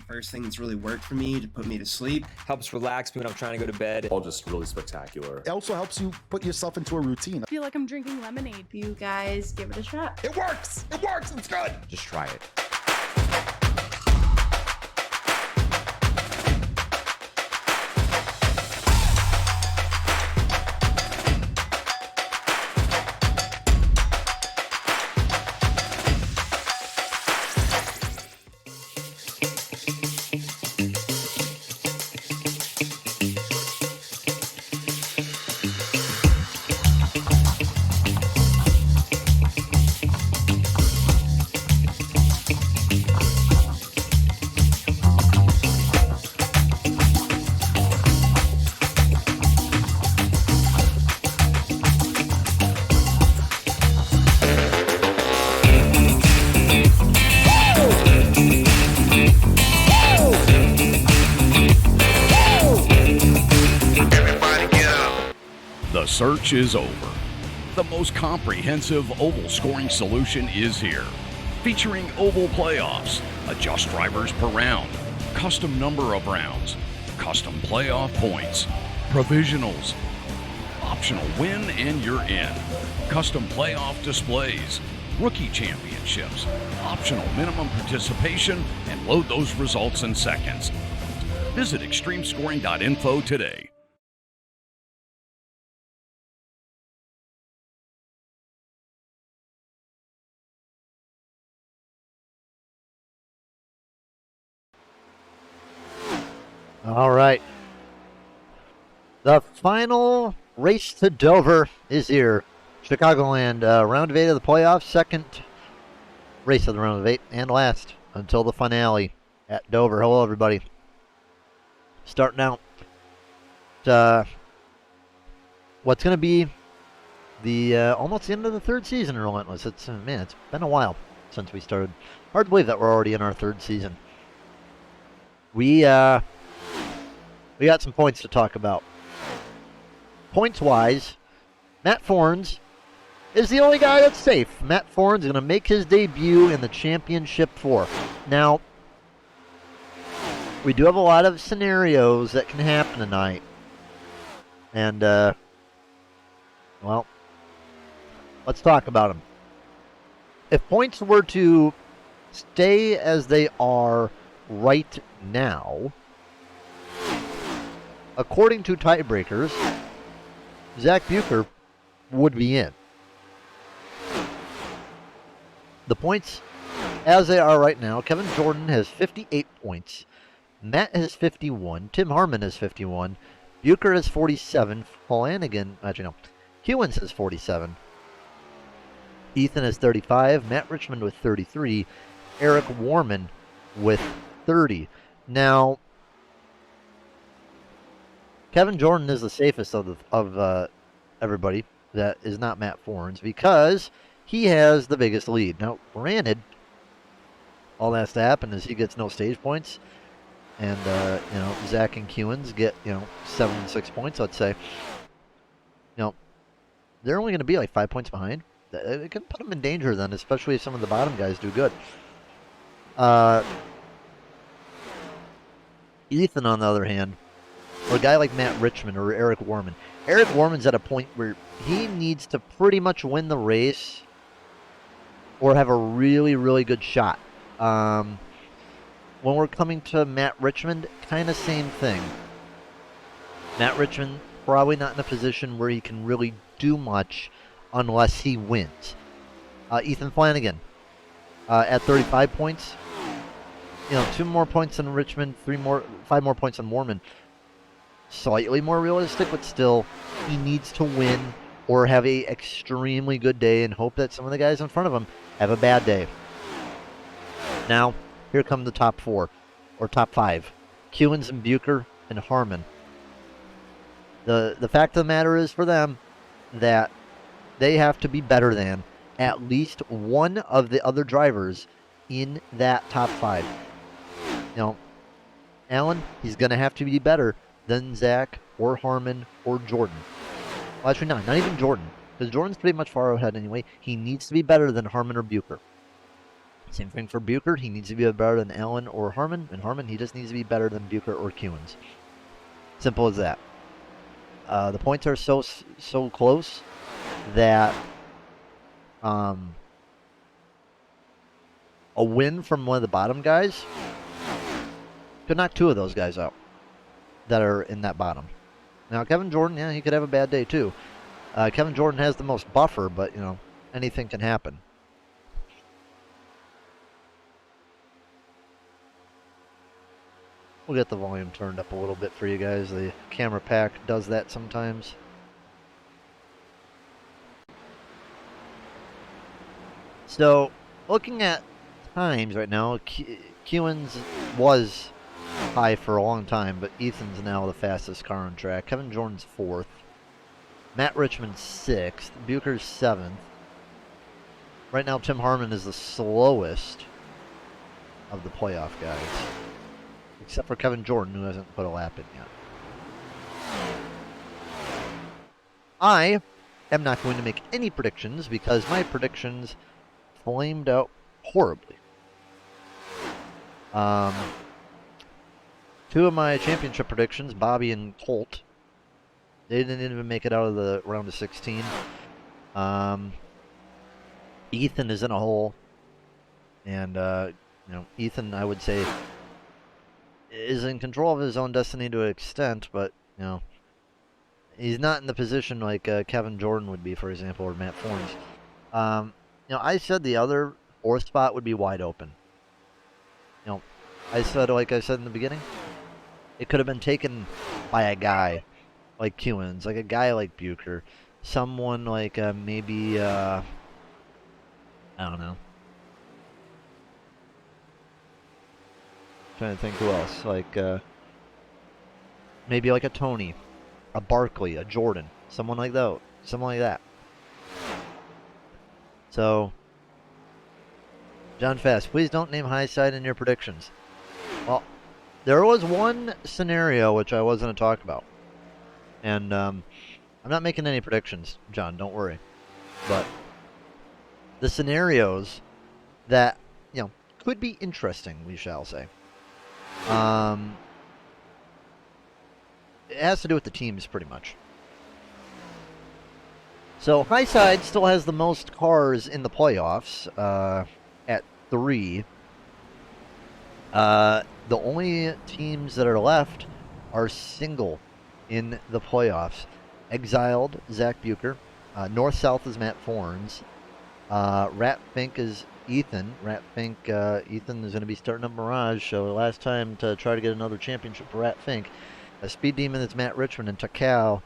first thing that's really worked for me to put me to sleep. Helps relax me when I'm trying to go to bed. All just really spectacular. It also helps you put yourself into a routine. I feel like I'm drinking lemonade. You guys give it a shot. It works! It works! It's good! Just try it. The search is over. The most comprehensive oval scoring solution is here. Featuring oval playoffs, adjust drivers per round, custom number of rounds, custom playoff points, provisionals, optional win and you're in, custom playoff displays, rookie championships, optional minimum participation, and load those results in seconds. Visit extremescoring.info today. All right. The final race to Dover is here. Chicagoland, round of 8 of the playoffs, second race of the round of 8, and last until the finale at Dover. Hello, everybody. Starting out, what's going to be the almost the end of the third season in Relentless. It's man, it's been a while since we started. Hard to believe that we're already in our third season. We got some points to talk about. Points-wise, Matt Forns is the only guy that's safe. Matt Forns is going to make his debut in the Championship 4. Now, we do have a lot of scenarios that can happen tonight. And, well, let's talk about them. If points were to stay as they are right now, according to tiebreakers, Zach Bucher would be in. The points as they are right now, Kevin Jordan has 58 points. Matt has 51. Tim Harmon has 51. Bucher has 47. Flanagan, actually no, Hewins has 47. Ethan has 35. Matt Richmond with 33. Eric Warman with 30. Now, Kevin Jordan is the safest of everybody that is not Matt Forns because he has the biggest lead. Now, granted, all that has to happen is he gets no stage points, and Zach and Hewins get 7 and 6 points. Let's say, they're only going to be like 5 points behind. It can put them in danger then, especially if some of the bottom guys do good. Ethan, on the other hand, or a guy like Matt Richmond or Eric Warman. Eric Warman's at a point where he needs to pretty much win the race or have a really, really good shot. When we're coming to Matt Richmond, kind of same thing. Matt Richmond probably not in a position where he can really do much unless he wins. Ethan Flanagan at 35 points. 2 more points than Richmond, 5 more points than Warman. Slightly more realistic, but still, he needs to win or have a extremely good day and hope that some of the guys in front of him have a bad day. Now, here come the top 4, or top 5. Hewins and Bucher and Harmon. The fact of the matter is for them that they have to be better than at least one of the other drivers in that top 5. Alan, he's going to have to be better than Zach or Harmon or Jordan. Well, actually, not even Jordan, because Jordan's pretty much far ahead anyway. He needs to be better than Harmon or Bucher. Same thing for Bucher. He needs to be better than Allen or Harmon. And Harmon, he just needs to be better than Bucher or Kewins. Simple as that. The points are so close that a win from one of the bottom guys could knock two of those guys out that are in that bottom. Now, Kevin Jordan, yeah, he could have a bad day too. Kevin Jordan has the most buffer, but, you know, anything can happen. We'll get the volume turned up a little bit for you guys. The camera pack does that sometimes. So, looking at times right now, Kewins was high for a long time, but Ethan's now the fastest car on track. Kevin Jordan's 4th. Matt Richmond's 6th. Bucher's 7th. Right now, Tim Harmon is the slowest of the playoff guys. Except for Kevin Jordan, who hasn't put a lap in yet. I am not going to make any predictions because my predictions flamed out horribly. Two of my championship predictions, Bobby and Colt, they didn't even make it out of the round of 16. Ethan is in a hole. And, you know, Ethan, I would say, is in control of his own destiny to an extent, but, you know, he's not in the position like Kevin Jordan would be, for example, or Matt Fornes. You know, I said the other 4th spot would be wide open. You know, I said, like I said in the beginning, it could have been taken by a guy like Kewins, like a guy like Bucher, someone like maybe, I don't know. Trying to think who else, like maybe like a Tony, a Barkley, a Jordan, someone like that, So, John Fast, please don't name high side in your predictions. Well, there was one scenario which I was going to talk about, and I'm not making any predictions, John. Don't worry, but the scenarios that, you know, could be interesting, we shall say. It has to do with the teams, pretty much. So, high side still has the most cars in the playoffs, at 3. The only teams that are left are single in the playoffs. Exiled, Zach Bucher. North-South is Matt Fornes. Rat Fink is Ethan. Ethan is going to be starting up Mirage, so last time to try to get another championship for Rat Fink. A Speed Demon is Matt Richmond, and Takao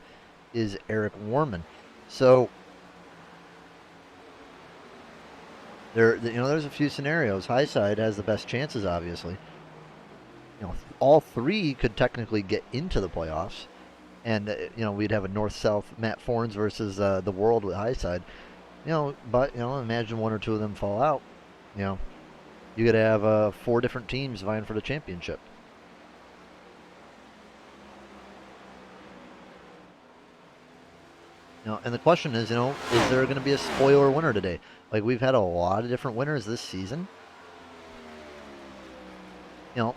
is Eric Warman. So, there's a few scenarios. High side has the best chances, obviously. You know, all 3 could technically get into the playoffs, and you know, we'd have a north-south Matt Fornes versus the world with high side. You know, but, you know, imagine 1 or 2 of them fall out. You know, you could have 4 different teams vying for the championship. You know, and the question is, you know, is there going to be a spoiler winner today? Like, we've had a lot of different winners this season. You know,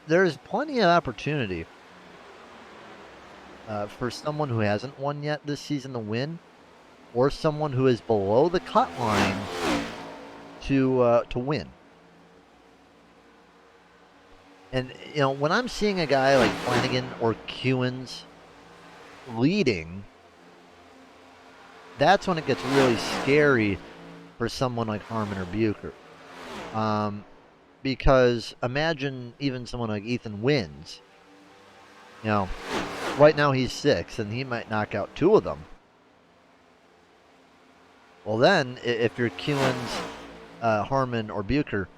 there's plenty of opportunity for someone who hasn't won yet this season to win, or someone who is below the cut line to win. And, you know, when I'm seeing a guy like Flanagan or Kewins leading, that's when it gets really scary for someone like Harmon or Bucher. Because imagine even someone like Ethan wins. You know, right now he's 6th, and he might knock out 2 of them. Well, then, if you're Kewins, Harmon, or Bucher,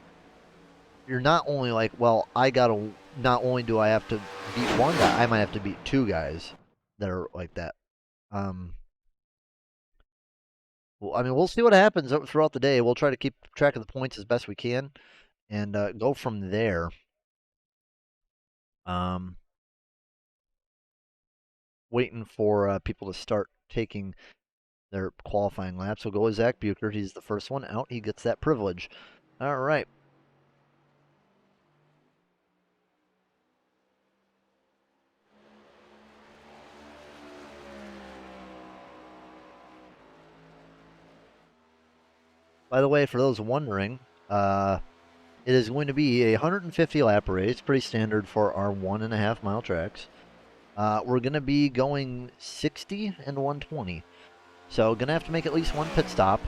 you're not only like, well, not only do I have to beat 1 guy, I might have to beat 2 guys that are like that. Well, I mean, we'll see what happens throughout the day. We'll try to keep track of the points as best we can and go from there. Waiting for people to start taking their qualifying laps. We'll go with Zach Bucher. He's the first one out. He gets that privilege. All right. By the way, for those wondering, it is going to be a 150 lap race, pretty standard for our 1.5 mile tracks. We're going to be going 60 and 120. So going to have to make at least one pit stop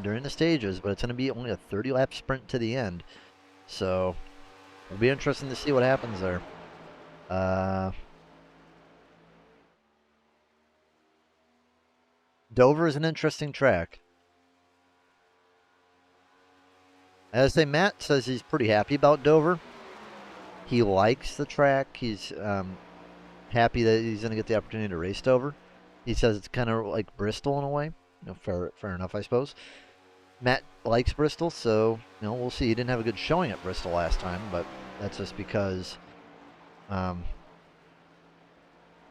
during the stages, but it's going to be only a 30 lap sprint to the end. So it'll be interesting to see what happens there. Dover is an interesting track. As I say, Matt says he's pretty happy about Dover. He likes the track. He's happy that he's going to get the opportunity to race Dover. He says it's kind of like Bristol in a way. You know, fair enough, I suppose. Matt likes Bristol, so you know we'll see. He didn't have a good showing at Bristol last time, but that's just because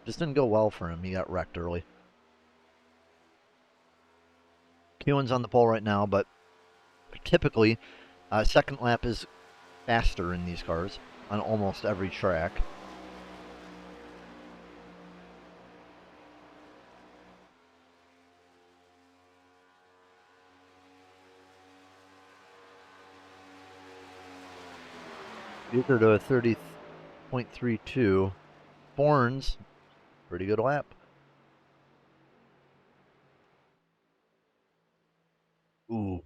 just didn't go well for him. He got wrecked early. Kewen's on the pole right now, but typically second lap is faster in these cars on almost every track. Bucher to a 30.32. Horns, pretty good lap. Ooh.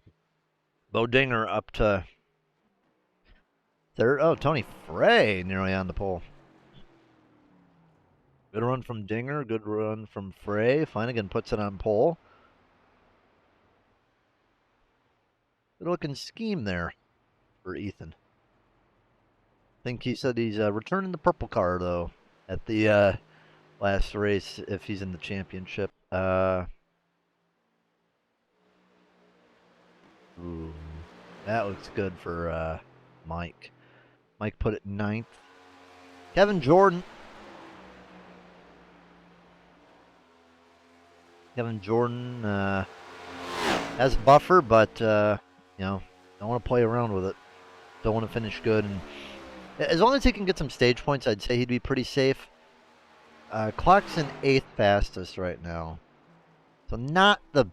Bo Dinger up to third. Oh, Tony Frey nearly on the pole. Good run from Dinger. Good run from Frey. Flanagan puts it on pole. Good looking scheme there for Ethan. I think he said he's returning the purple car, though, at the last race if he's in the championship. Ooh, that looks good for Mike. Mike put it ninth. Kevin Jordan. Kevin Jordan has a buffer, but you know, don't want to play around with it. Don't want to finish good, and as long as he can get some stage points, I'd say he'd be pretty safe. Clock's in 8th fastest right now, so not the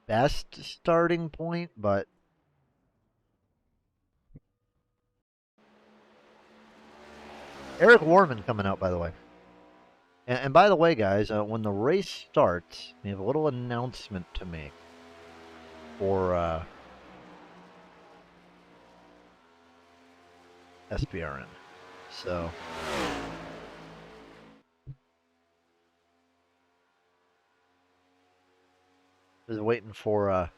best starting point, but Eric Warman coming out, by the way. And by the way, guys, when the race starts, we have a little announcement to make for SPRN. So, just waiting for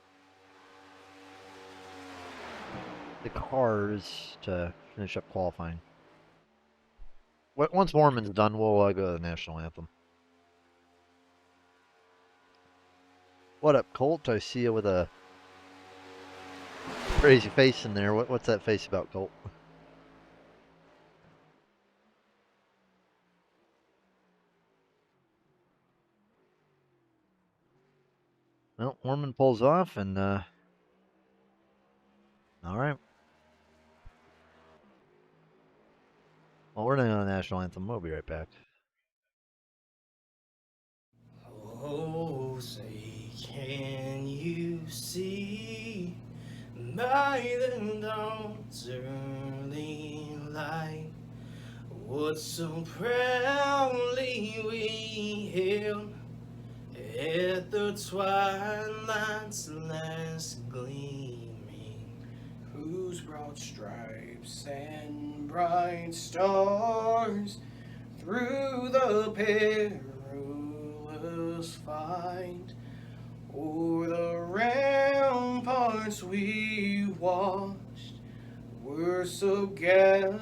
the cars to finish up qualifying. Once Mormon's done, we'll go to the national anthem. What up, Colt? I see you with a crazy face in there. What's that face about, Colt? Well, Mormon pulls off, and all right. Well, we're going to the national anthem. We'll be right back. Oh, say, can you see by the dawn's early light what so proudly we hailed at the twilight's last gleaming, whose broad stripes and bright stars through the perilous fight o'er the ramparts we watched were so gallantly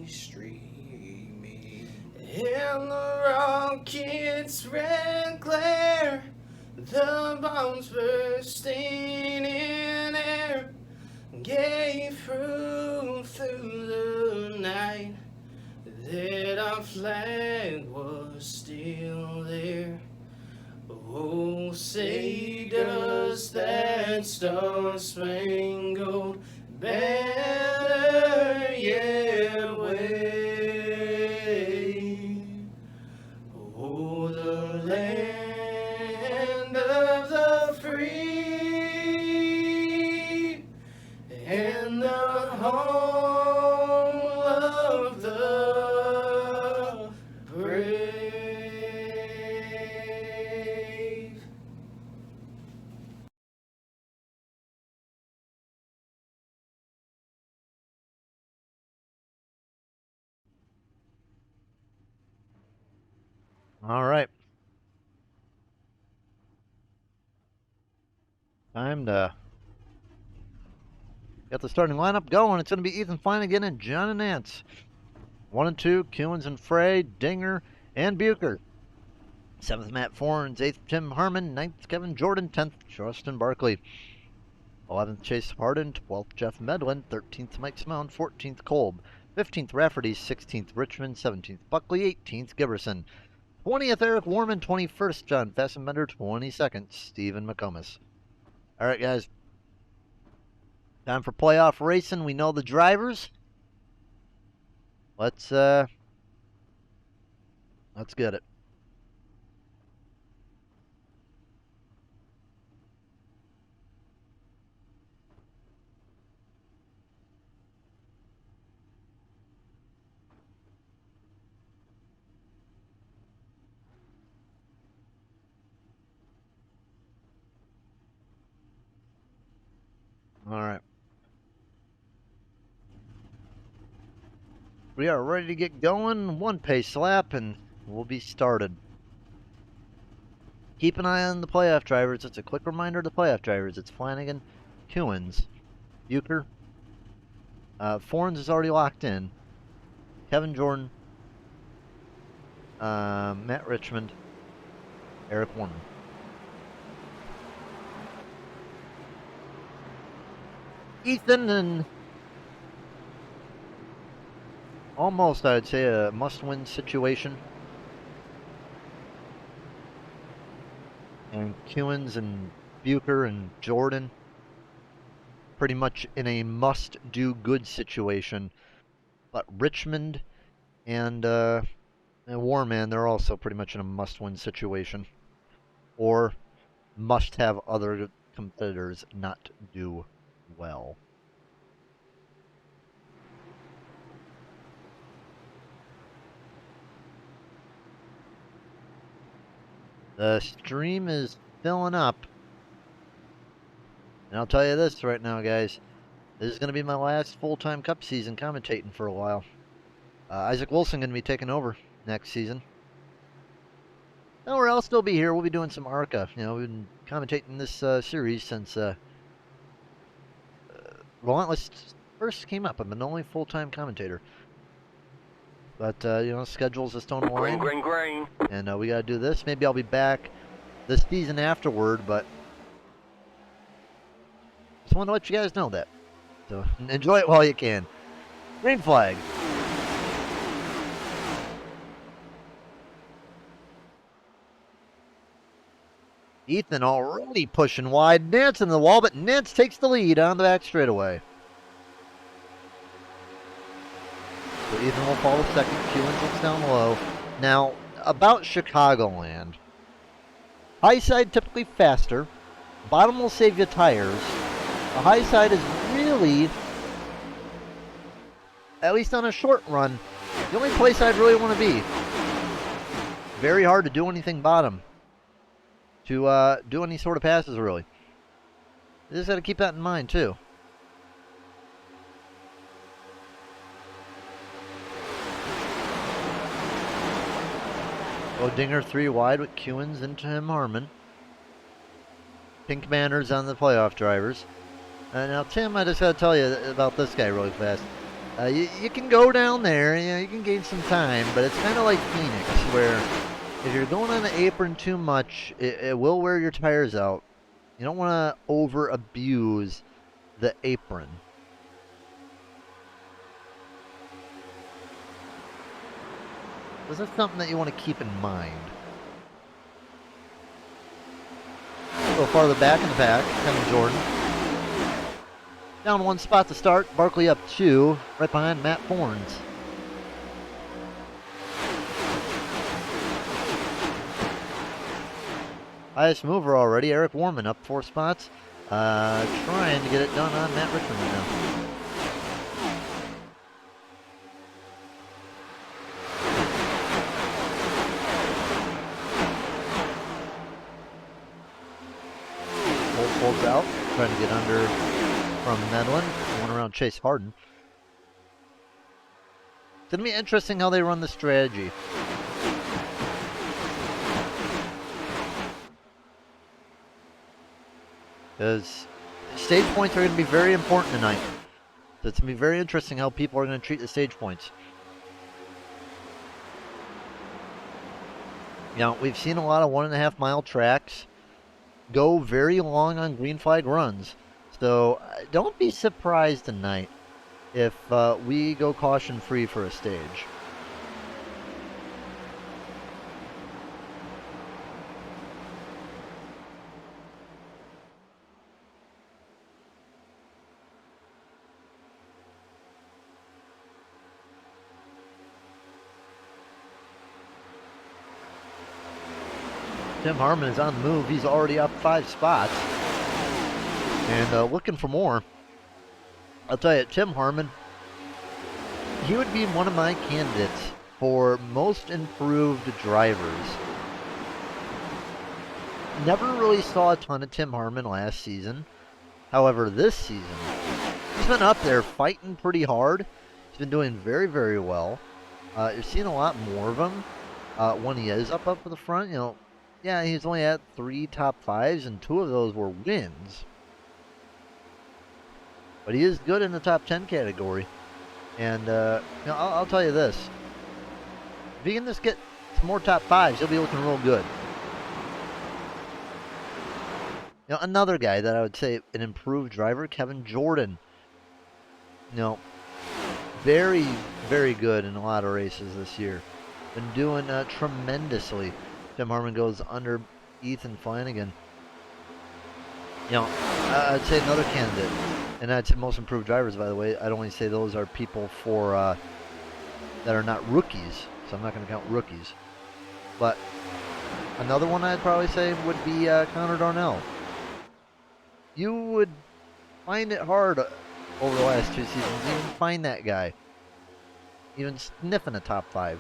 streaming, and the rocket's red glare, the bombs bursting in air, gave proof through the night that our flag was still there. Oh, say does that star-spangled banner yet wave. Oh, the land of the free and the home of the brave. All right. Time to get the starting lineup going. It's going to be Ethan Flanagan and John and Nance. 1 and 2, Kewins and Frey, Dinger, and Bucher. 7th, Matt Forns. 8th, Tim Harmon. 9th, Kevin Jordan. 10th, Justin Barkley. 11th, Chase Harden. 12th, Jeff Medlin. 13th, Mike Simone. 14th, Kolb. 15th, Rafferty. 16th, Richmond. 17th, Buckley. 18th, Giberson. 20th, Eric Warman. 21st, John Fassenbender. 22nd, Stephen McComas. All right, guys. Time for playoff racing. We know the drivers. Let's get it. All right. We are ready to get going. 1 pace lap, and we'll be started. Keep an eye on the playoff drivers. It's a quick reminder to the playoff drivers. It's Flanagan, Kewins, Bucher. Forns is already locked in. Kevin Jordan, Matt Richmond, Eric Warman. Ethan and almost, I'd say, a must-win situation. And Kewins and Bucher and Jordan pretty much in a must-do good situation. But Richmond and Warman, they're also pretty much in a must-win situation. Or must have other competitors not do well. The stream is filling up. And I'll tell you this right now, guys. This is going to be my last full-time Cup season commentating for a while. Isaac Wilson going to be taking over next season. Or I'll still be here. We'll be doing some ARCA. You know, we've been commentating this series since Relentless first came up. I'm an only full-time commentator. But, you know, schedules just don't align. Green. And we got to do this. Maybe I'll be back this season afterward, but just want to let you guys know that. So enjoy it while you can. Green flag. Ethan already pushing wide. Nance in the wall, but Nance takes the lead on the back straightaway. So Ethan will follow second. Kewins looks down low. Now, about Chicagoland. High side typically faster. Bottom will save you tires. The high side is really, at least on a short run, the only place I'd really want to be. Very hard to do anything bottom. To do any sort of passes, really. You just got to keep that in mind, too. Dinger 3 wide with Kewins and Tim Harmon. Pink banners on the playoff drivers. Now, Tim, I just got to tell you about this guy really fast. You can go down there, you can gain some time, but it's kind of like Phoenix, where if you're going on the apron too much, it will wear your tires out. You don't want to over-abuse the apron. This is something that you want to keep in mind. Go farther back in the pack, Kevin Jordan. Down 1 spot to start. Barkley up 2, right behind Matt Forns. Highest mover already, Eric Warman up 4 spots. Trying to get it done on Matt Richmond right now. Pulls out, trying to get under from Medlin, going around Chase Harden. It's going to be interesting how they run the strategy. Because stage points are going to be very important tonight. So it's going to be very interesting how people are going to treat the stage points. You know, we've seen a lot of 1.5 mile tracks go very long on green flag runs. So don't be surprised tonight if we go caution free for a stage. Tim Harmon is on the move. He's already up 5 spots. And looking for more. I'll tell you, Tim Harmon, he would be one of my candidates for most improved drivers. Never really saw a ton of Tim Harmon last season. However, this season, he's been up there fighting pretty hard. He's been doing very, very well. You're seeing a lot more of him when he is up at the front. You know, yeah, he's only at 3 top 5s, and 2 of those were wins. But he is good in the top 10 category. And, you know, I'll tell you this. If he can just get some more top 5s, he'll be looking real good. You know, another guy that I would say an improved driver, Kevin Jordan. You know, very, very good in a lot of races this year. Been doing tremendously. Tim Harmon goes under Ethan Flanagan. You know, I'd say another candidate, and I'd say most improved drivers, by the way. I'd only say those are people for that are not rookies, so I'm not going to count rookies. But another one I'd probably say would be Connor Darnell. You would find it hard over the last 2 seasons to even find that guy, even sniffing a top 5.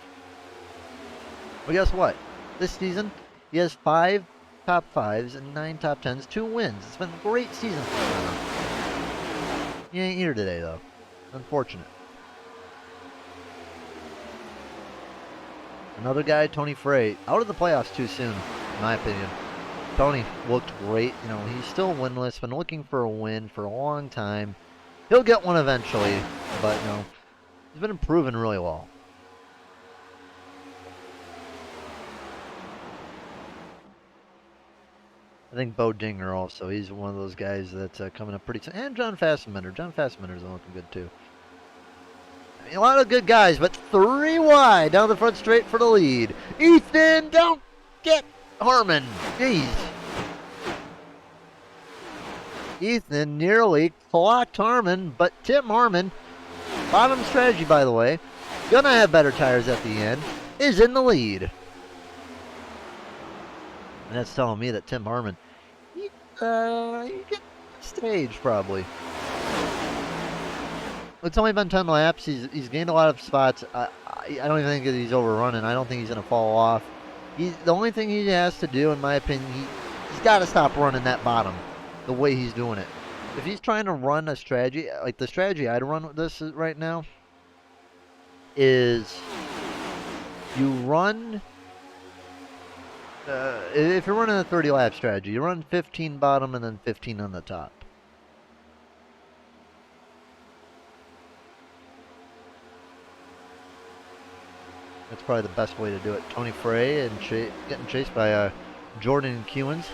But guess what? This season, he has 5 top 5s and 9 top 10s, 2 wins. It's been a great season for him. He ain't here today, though. Unfortunate. Another guy, Tony Frey, out of the playoffs too soon, in my opinion. Tony looked great. You know, he's still winless, been looking for a win for a long time. He'll get one eventually, but, you know, he's been improving really well. I think Bo Dinger also. He's one of those guys that's coming up pretty soon. And John Fassbender. John Fassbender's looking good too. I mean, a lot of good guys, but 3 wide down the front straight for the lead. Ethan, don't get Harmon. Jeez. Ethan nearly clocked Harmon, but Tim Harmon, bottom strategy by the way, gonna have better tires at the end, is in the lead. And that's telling me that Tim Harmon, he get stage probably. It's only been 10 laps. He's gained a lot of spots. I don't even think that he's overrunning. I don't think he's going to fall off. The only thing he has to do, in my opinion, he's got to stop running that bottom the way he's doing it. If he's trying to run a strategy, like the strategy I'd run with this right now, is you run... if you're running a 30 lap strategy, you run 15 bottom and then 15 on the top. That's probably the best way to do it. Tony Frey and getting chased by Jordan Kewins.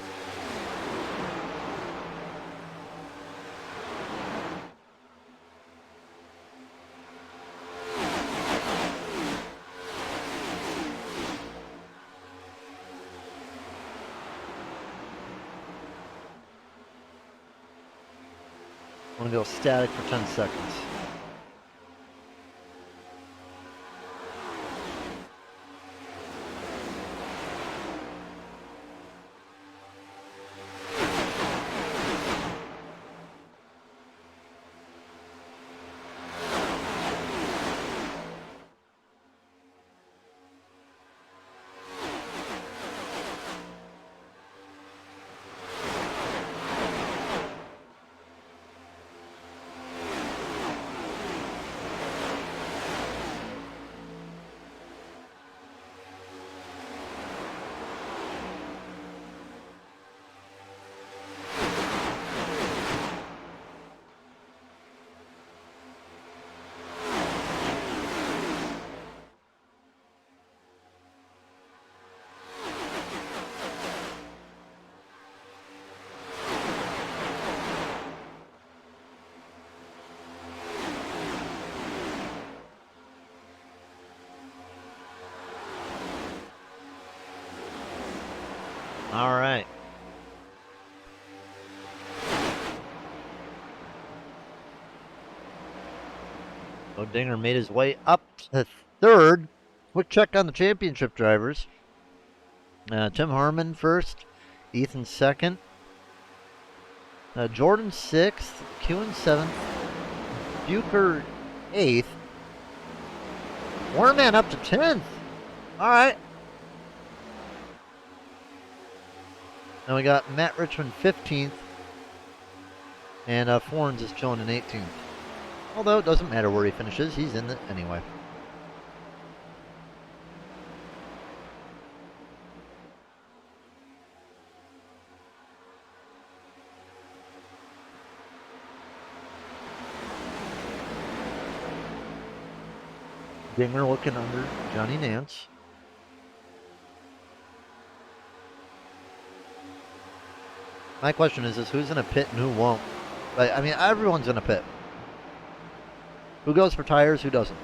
I'm gonna go static for 10 seconds. All right. Dinger made his way up to third. Quick check on the championship drivers. Tim Harmon first, Ethan second, Jordan sixth, Kewen seventh, Bucher eighth, Warman up to 10th. All right. Now we got Matt Richmond 15th, and Forns is chilling in 18th. Although it doesn't matter where he finishes, he's in it anyway. Dinger looking under Johnny Nance. My question is who's in a pit and who won't? But I mean, everyone's in a pit. Who goes for tires, who doesn't?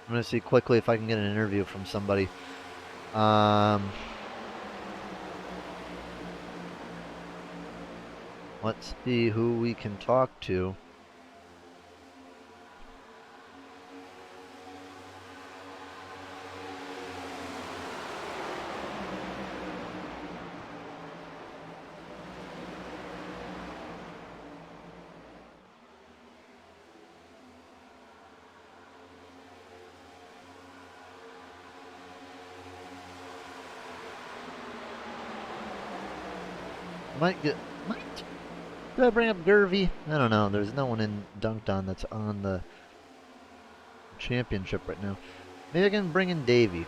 I'm going to see quickly if I can get an interview from somebody. Let's see who we can talk to. Did I bring up Gervy? I don't know. There's no one in Dunked On that's on the championship right now. Maybe I can bring in Davey.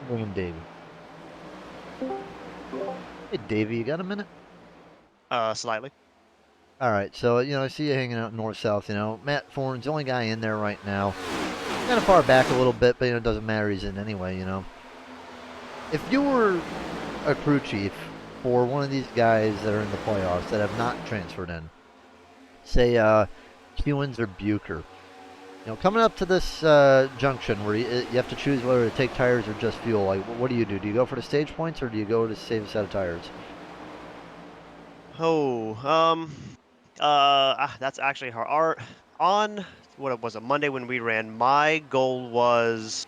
Bring in Davey. Hey, Davey, you got a minute? Slightly. All right. So I see you hanging out north-south. Matt Forn's the only guy in there right now. Kind of far back a little bit, but it doesn't matter. He's in anyway. If you were a crew chief for one of these guys that are in the playoffs that have not transferred in, say Hewins or Bucher, coming up to this junction where you have to choose whether to take tires or just fuel, like what do? Do you go for the stage points or do you go to save a set of tires? That's actually hard. On what was a Monday when we ran, my goal was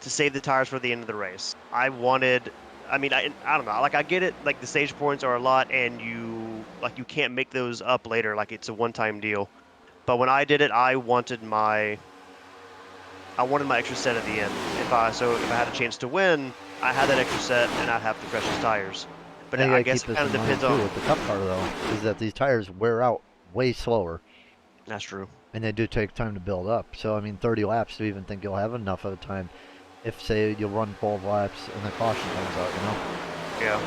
to save the tires for the end of the race. I don't know, like I get it, like the stage points are a lot and you can't make those up later, like it's a one-time deal. But when I did it, I wanted my extra set at the end. If I had a chance to win, I had that extra set and I'd have the freshest tires. But I guess it kind of depends on. The tough part though is that these tires wear out way slower. That's true. And they do take time to build up. So I mean, 30 laps to even think you'll have enough of a time. If say you'll run 12 laps and the caution comes out, Yeah,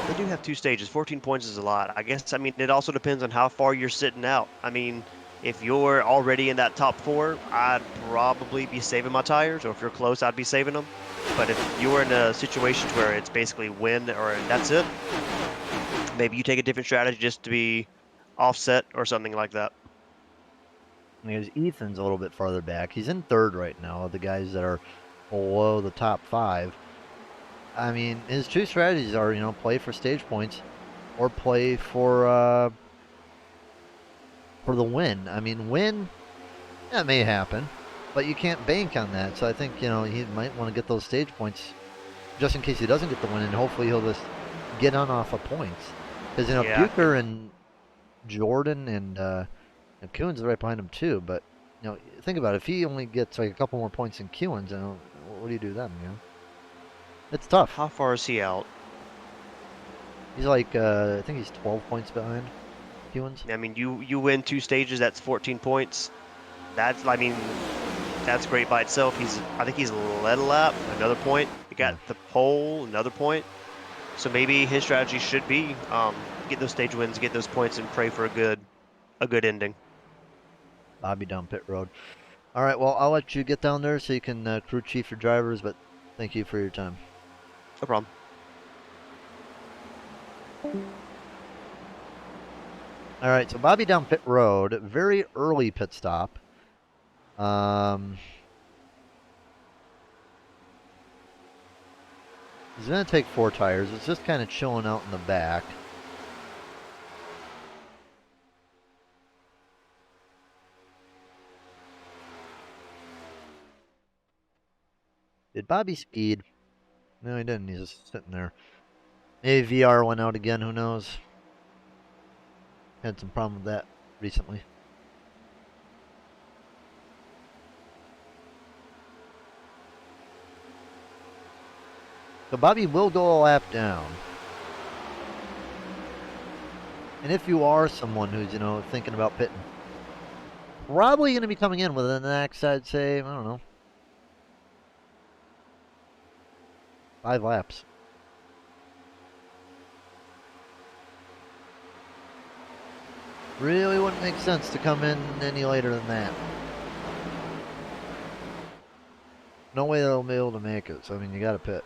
they do have 2 stages. 14 points is a lot. I guess. I mean, it also depends on how far you're sitting out. I mean, if you're already in that top 4, I'd probably be saving my tires, or if you're close, I'd be saving them. But if you're in a situation where it's basically win or that's it, maybe you take a different strategy just to be offset or something like that. Because Ethan's a little bit farther back. He's in third right now of the guys that are below the top 5. I mean, his two strategies are, play for stage points or play for the win. I mean, win, that may happen, but you can't bank on that. So I think, he might want to get those stage points just in case he doesn't get the win, and hopefully he'll just get on off of points. Because, Yeah. Bucher and Jordan and Kuhn's right behind him too, but, think about it. If he only gets like a couple more points than Kuhn's, what do you do then, It's tough. How far is he out? He's like, I think he's 12 points behind Kuhn's. I mean, you win 2 stages, that's 14 points. That's great by itself. I think he's led a lap, another point. He got the pole, another point. So maybe his strategy should be get those stage wins, get those points, and pray for a good ending. Bobby down pit road. All right, well, I'll let you get down there so you can crew chief your drivers, but thank you for your time. No problem. All right, so Bobby down pit road, very early pit stop. He's going to take 4 tires. It's just kind of chilling out in the back. Did Bobby speed? No, he didn't. He's just sitting there. Maybe VR went out again. Who knows? Had some problem with that recently. So Bobby will go a lap down. And if you are someone who's, thinking about pitting, probably going to be coming in within the next, I'd say, I don't know, 5 laps. Really wouldn't make sense to come in any later than that. No way they'll be able to make it, so I mean, you got to pit.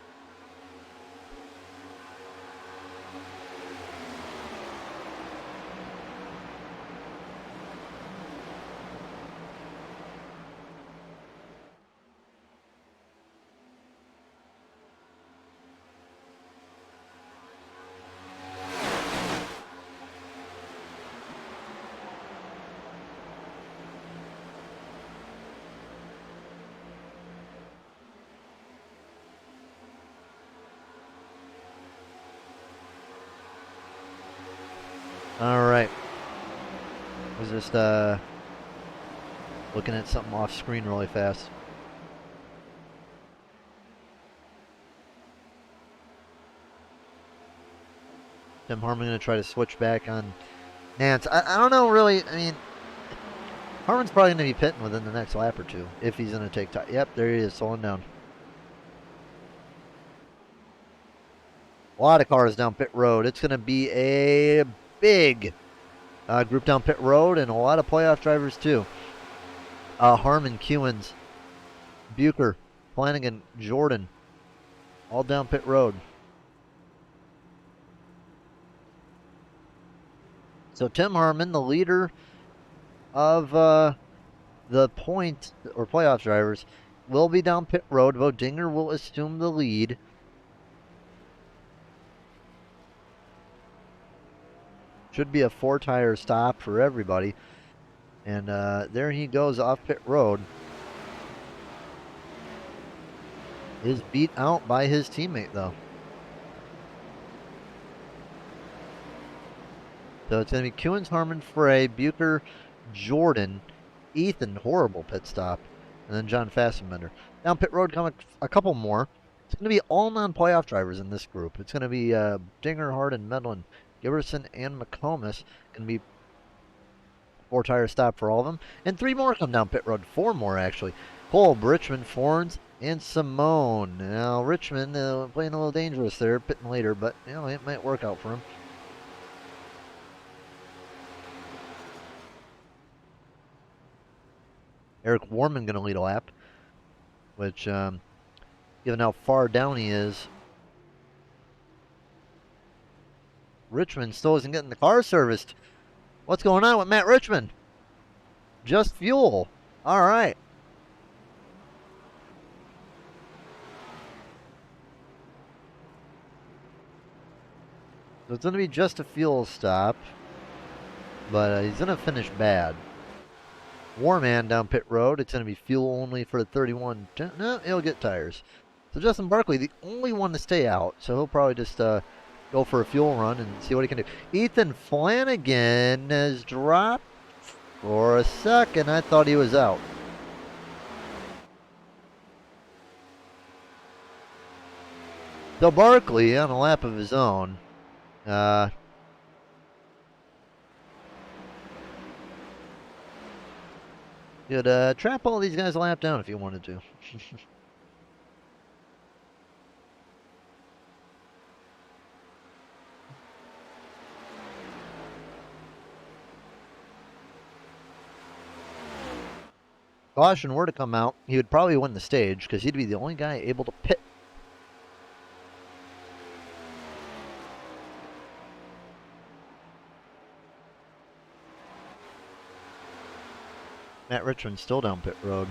All right. Was just looking at something off screen really fast. Tim Harmon going to try to switch back on Nance. I don't know really. I mean, Harmon's probably going to be pitting within the next lap or two if he's going to take time. Yep, there he is, slowing down. A lot of cars down pit road. It's going to be a big group down pit road and a lot of playoff drivers too. Harmon, Kewins, Bucher, Flanagan, Jordan, all down pit road. So Tim Harmon, the leader of the point or playoff drivers, will be down pit road. Bo Dinger will assume the lead. Should be a 4-tire stop for everybody. And there he goes off pit road. Is beat out by his teammate, though. So it's going to be Kewins, Harmon, Frey, Bucher, Jordan, Ethan, horrible pit stop, and then John Fassenbender. Down pit road come a couple more. It's going to be all non-playoff drivers in this group. It's going to be Dinger, Harden, Medlin, Giberson, and McComas. Going to be 4-tire stop for all of them. And 3 more come down pit road. 4 more, actually. Kolb, Richmond, Forns, and Simone. Now, Richmond playing a little dangerous there, pitting later, but, it might work out for him. Eric Warman going to lead a lap, which, given how far down he is, Richmond still isn't getting the car serviced. What's going on with Matt Richmond? Just fuel. All right. So it's going to be just a fuel stop. But he's going to finish bad. Warman down pit road. It's going to be fuel only for 31. No, he'll get tires. So Justin Barkley, the only one to stay out. So he'll probably just go for a fuel run and see what he can do. Ethan Flanagan has dropped for a second. I thought he was out. So Barkley on a lap of his own. You'd trap all these guys a lap down if you wanted to. Caution were to come out, he would probably win the stage because he'd be the only guy able to pit. Matt Richmond still down pit road.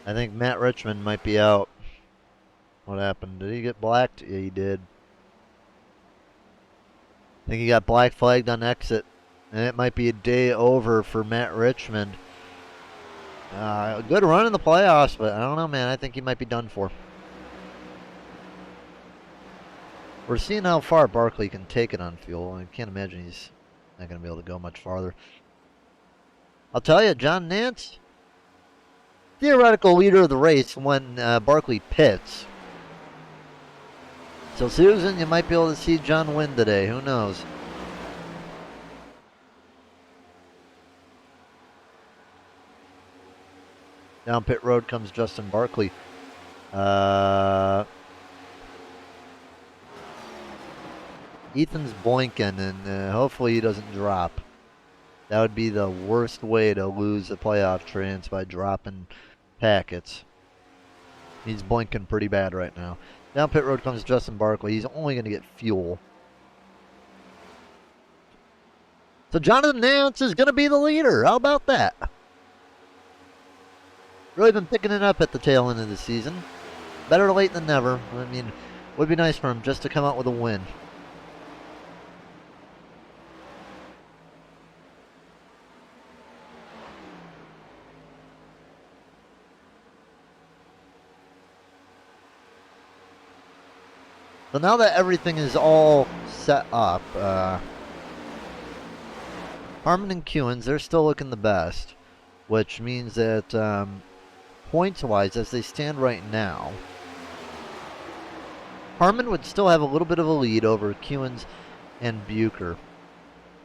I think Matt Richmond might be out. What happened? Did he get blacked? Yeah, he did. I think he got black flagged on exit. And it might be a day over for Matt Richmond. A good run in the playoffs, but I don't know, man. I think he might be done for. We're seeing how far Barkley can take it on fuel. I can't imagine he's not going to be able to go much farther. I'll tell you, John Nance, theoretical leader of the race when Barkley pits. So, Susan, you might be able to see John win today. Who knows? Down pit road comes Justin Barkley. Ethan's boinking, and hopefully he doesn't drop. That would be the worst way to lose a playoff chance, by dropping packets. He's boinking pretty bad right now. Down pit road comes Justin Barkley. He's only going to get fuel. So Jonathan Nance is going to be the leader. How about that? Really been picking it up at the tail end of the season. Better late than never. I mean, would be nice for him just to come out with a win. So now that everything is all set up, Harmon and Kewins, they're still looking the best, which means that points-wise, as they stand right now, Harmon would still have a little bit of a lead over Kewins and Bucher.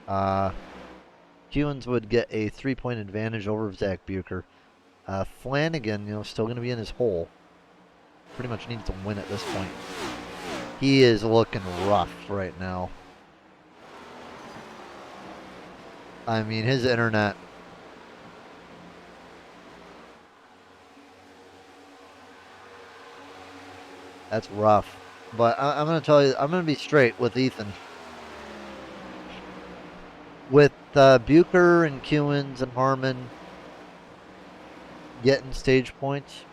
Kewins would get a 3-point advantage over Zach Bucher. Flanagan, still going to be in his hole. Pretty much needs to win at this point. He is looking rough right now. I mean, his internet. That's rough. But I'm going to tell you, I'm going to be straight with Ethan. With Bucher and Kewins and Harmon getting stage points,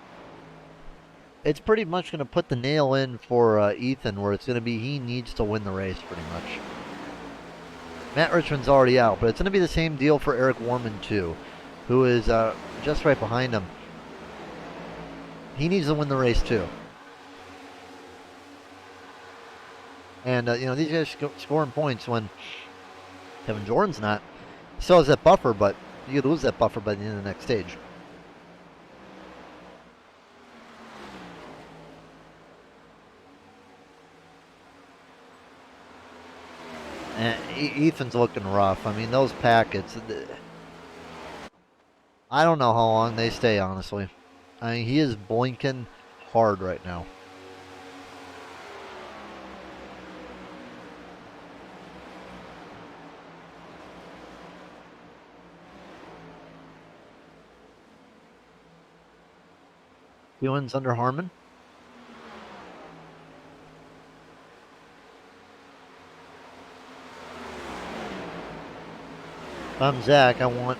it's pretty much going to put the nail in for Ethan, where it's going to be he needs to win the race pretty much. Matt Richmond's already out, but it's going to be the same deal for Eric Warman too, who is just right behind him. He needs to win the race too. And, these guys scoring points when Kevin Jordan's not. He still has that buffer, but you could lose that buffer by the end of the next stage. And Ethan's looking rough. I mean, those packets, I don't know how long they stay, honestly. I mean, he is blinking hard right now. Kewins under Harmon. If I'm Zach, I want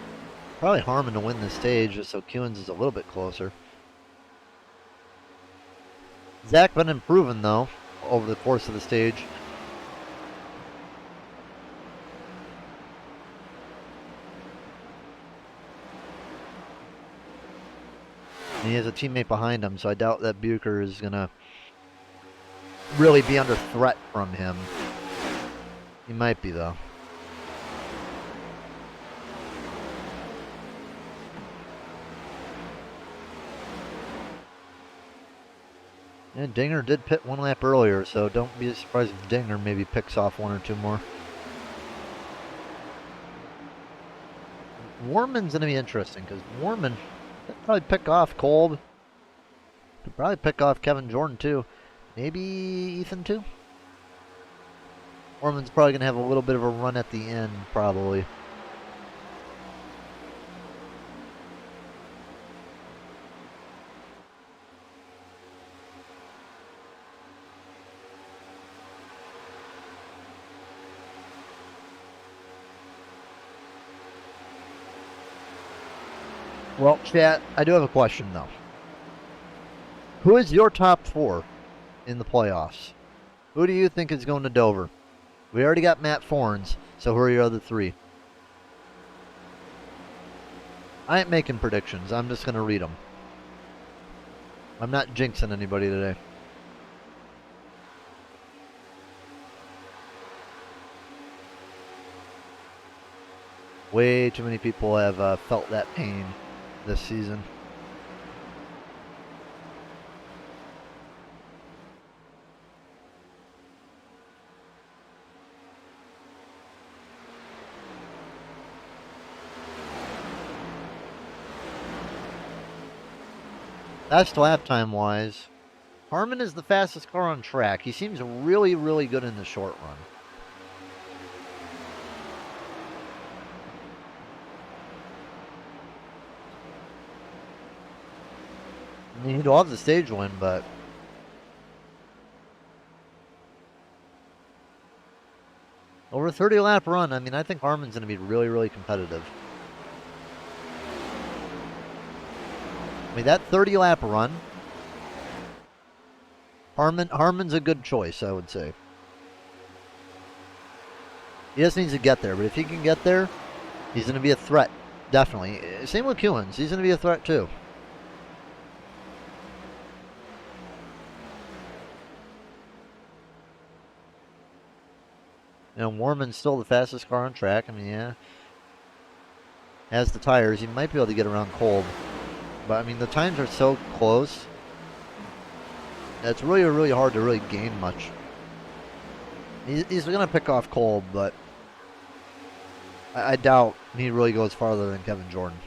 probably Harmon to win this stage just so Kewins is a little bit closer. Zach been improving though over the course of the stage. And he has a teammate behind him, so I doubt that Bucher is gonna really be under threat from him. He might be though. And Dinger did pit one lap earlier, so don't be surprised if Dinger maybe picks off one or two more. Warman's going to be interesting, because Warman could probably pick off Kolb. Could probably pick off Kevin Jordan, too. Maybe Ethan, too? Warman's probably going to have a little bit of a run at the end, probably. Well, chat, I do have a question, though. Who is your top 4 in the playoffs? Who do you think is going to Dover? We already got Matt Forns, so who are your other 3? I ain't making predictions. I'm just going to read them. I'm not jinxing anybody today. Way too many people have felt that pain this season. That's lap time wise. Harmon is the fastest car on track. He seems really, really good in the short run. I mean, he'd love the stage win, but over a 30 lap run, I mean, I think Harmon's going to be really, really competitive. I mean, that 30 lap run, Harmon's a good choice, I would say. He just needs to get there, but if he can get there, he's going to be a threat, definitely. Same with Kewins, he's going to be a threat too. You know, Warman's still the fastest car on track. I mean, yeah. Has the tires. He might be able to get around Kolb. But, I mean, the times are so close. It's really, really hard to really gain much. He's going to pick off Kolb, but I doubt he really goes farther than Kevin Jordan.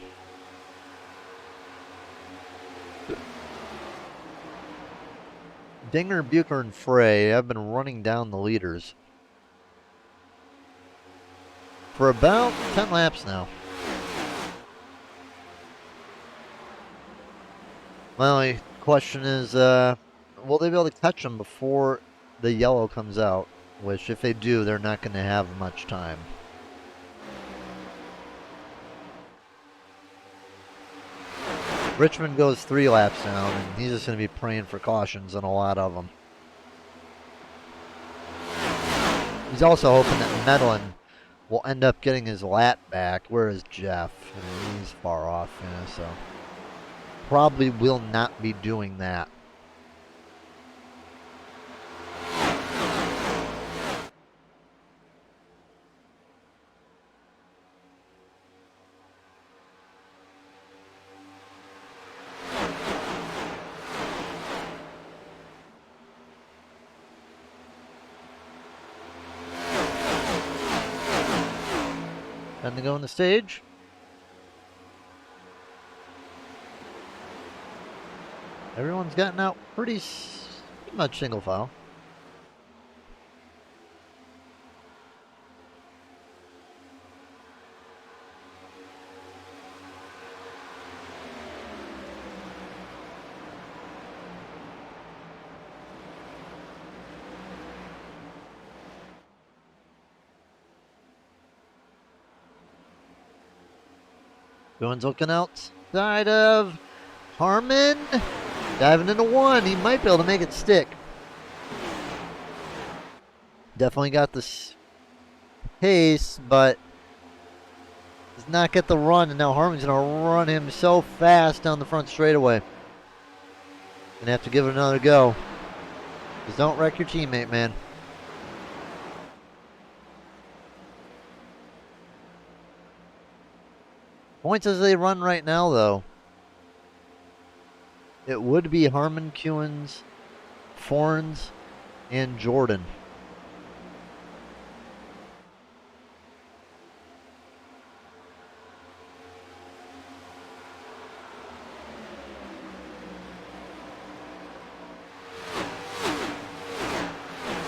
Dinger, Bucher, and Frey have been running down the leaders for about 10 laps now. My only question is, will they be able to catch them before the yellow comes out? Which, if they do, they're not going to have much time. Richmond goes 3 laps down, and he's just going to be praying for cautions on a lot of them. He's also hoping that Medlin will end up getting his lat back. Where is Jeff? I mean, he's far off, so probably will not be doing that. Time to go on the stage. Everyone's gotten out pretty much single file. Cohen's looking outside of Harmon. Diving into one. He might be able to make it stick. Definitely got this pace, but does not get the run. And now Harmon's going to run him so fast down the front straightaway. Going to have to give it another go. Just don't wreck your teammate, man. Points as they run right now, though. It would be Harmon, Kewins, Forns, and Jordan.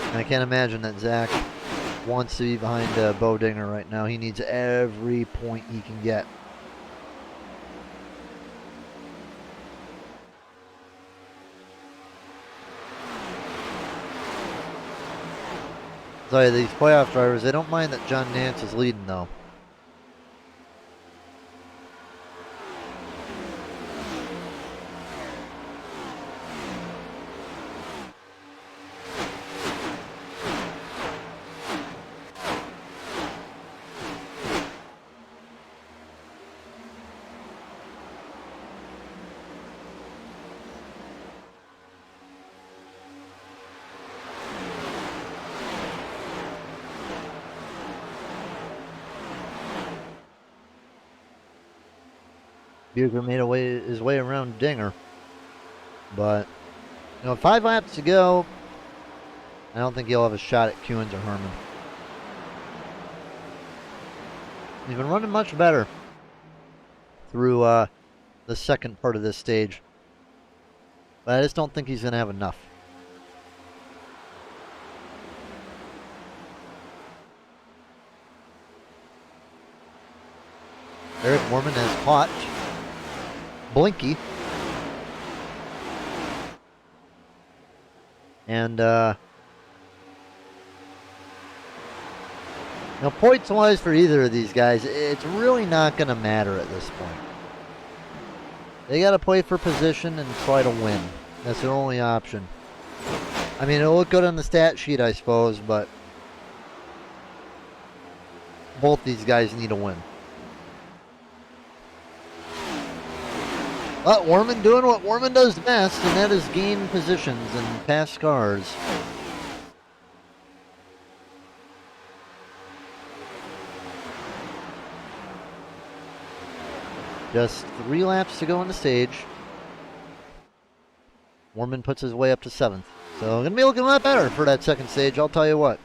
And I can't imagine that Zach wants to be behind Bo Dinger right now. He needs every point he can get. I'll tell you, these playoff drivers, they don't mind that John Nance is leading, though. Bucher made his way around Dinger. But, you know, 5 laps to go. I don't think he'll have a shot at Kewins or Harmon. He's been running much better through the second part of this stage. But I just don't think he's going to have enough. Eric Warman has caught Blinky. And, now points-wise for either of these guys, it's really not going to matter at this point. They got to play for position and try to win. That's their only option. I mean, it'll look good on the stat sheet, I suppose, but both these guys need a win. But Warman doing what Warman does best, and that is gain positions and pass cars. Just 3 laps to go on the stage. Warman puts his way up to 7th. So going to be looking a lot better for that second stage, I'll tell you what.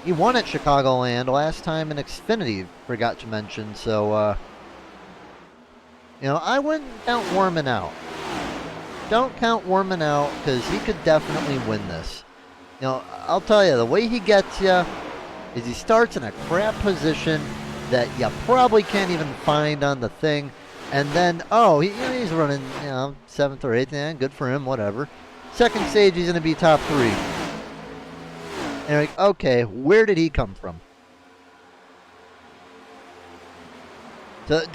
He won at Chicagoland last time in Xfinity, forgot to mention, so you know, I wouldn't count Warman out. Don't count Warman out, because he could definitely win this. You know, I'll tell you, the way he gets you is he starts in a crap position that you probably can't even find on the thing. And then, oh, he's running, you know, 7th or 8th. Yeah, good for him, whatever. Second stage, he's going to be top 3. And you're like, okay, where did he come from? So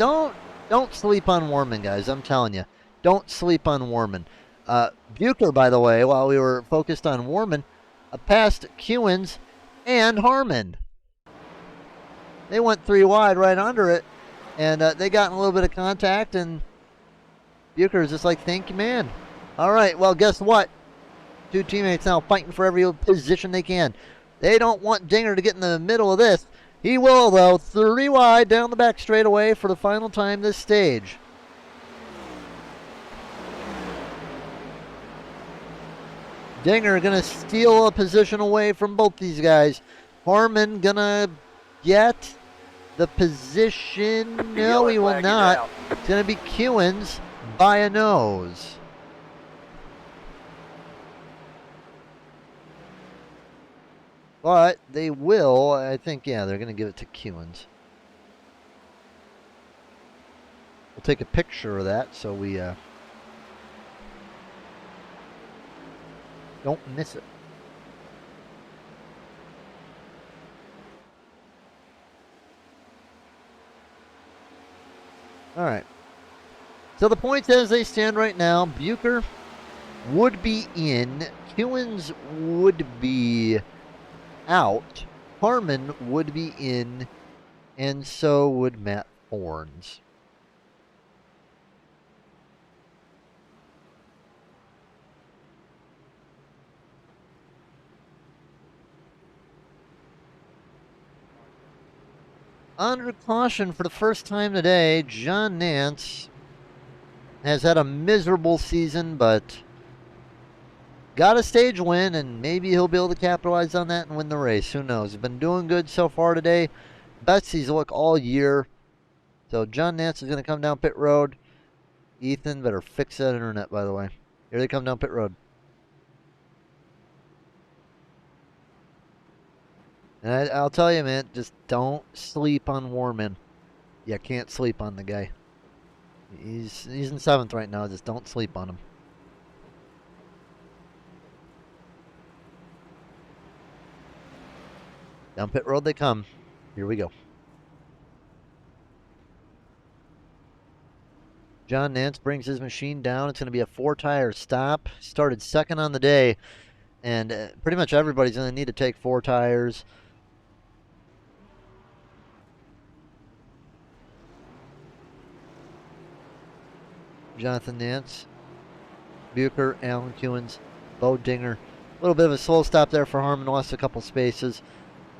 don't sleep on Warman, guys. I'm telling you. Don't sleep on Warman. Bucher, by the way, while we were focused on Warman, passed Kewins and Harmon. They went 3 wide right under it, and they got in a little bit of contact, and Bucher is just like, thank you, man. All right, well, guess what? 2 teammates now fighting for every position they can. They don't want Dinger to get in the middle of this. He will, though. 3 wide down the back straightaway for the final time this stage. Dinger going to steal a position away from both these guys. Harmon going to get the position. No, he will not. It's going to be Kewins by a nose. But they will, I think, yeah, they're going to give it to Kewins. We'll take a picture of that so we don't miss it. All right. So the points as they stand right now, Bucher would be in, Kewins would be out, Harmon would be in, and so would Matt Thorns. Under caution for the first time today, John Nance has had a miserable season, but got a stage win, and maybe he'll be able to capitalize on that and win the race. Who knows? He's been doing good so far today. Best he's looked all year. So John Nance is going to come down pit road. Ethan, better fix that internet, by the way. Here they come down pit road. And I'll tell you, man, just don't sleep on Warman. You can't sleep on the guy. He's in 7th right now. Just don't sleep on him. Down pit road they come. Here we go. John Nance brings his machine down. It's going to be a 4-tire stop. Started 2nd on the day. And pretty much everybody's going to need to take 4 tires. Jonathan Nance, Bucher, Alan Kewins, Bo Dinger. A little bit of a slow stop there for Harmon. Lost a couple spaces.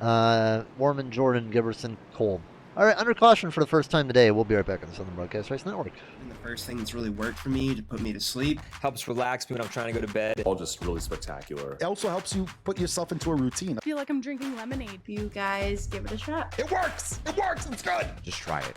Warman, Jordan, Giberson, Cole. All right, under caution for the first time today. We'll be right back on the Southern Broadcast Race Network. And the first thing that's really worked for me to put me to sleep. Helps relax me when I'm trying to go to bed. All just really spectacular. It also helps you put yourself into a routine. I feel like I'm drinking lemonade. You guys give it a shot. It works! It works! It's good! Just try it.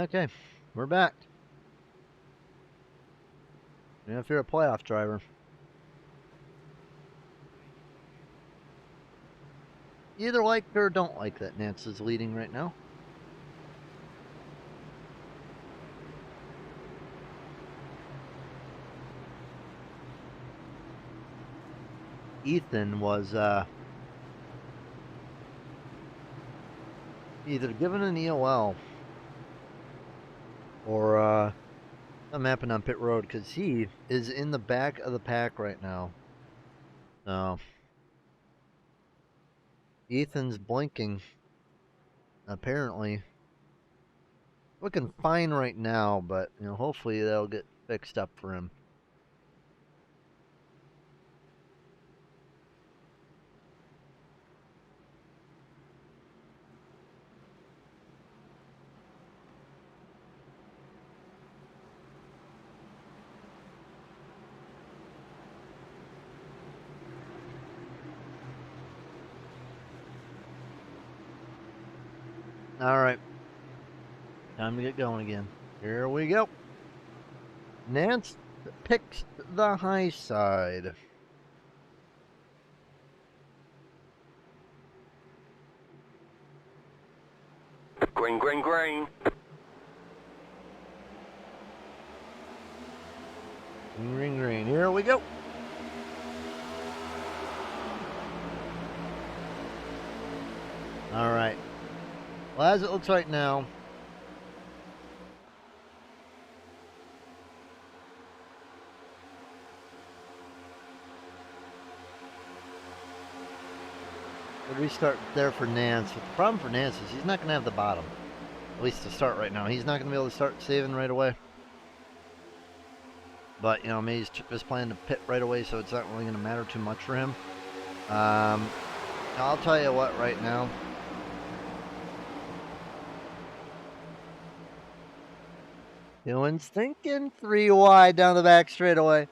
Okay, we're back. And if you're a playoff driver, you either like or don't like that Nance is leading right now. Ethan was either given an EOL or something happened on pit road because he is in the back of the pack right now. So Ethan's blinking. Apparently, looking fine right now, but you know, hopefully that'll get fixed up for him. All right, time to get going again. Here we go. Nance picks the high side. Green, green, green. Green, green. Here we go. All right. Well, as it looks right now, we'll restart there for Nance. But the problem for Nance is he's not going to have the bottom. At least to start right now. He's not going to be able to start saving right away. But, you know, maybe he's just planning to pit right away, so it's not really going to matter too much for him. I'll tell you what right now. Ewan's thinking 3 wide down the back straightaway.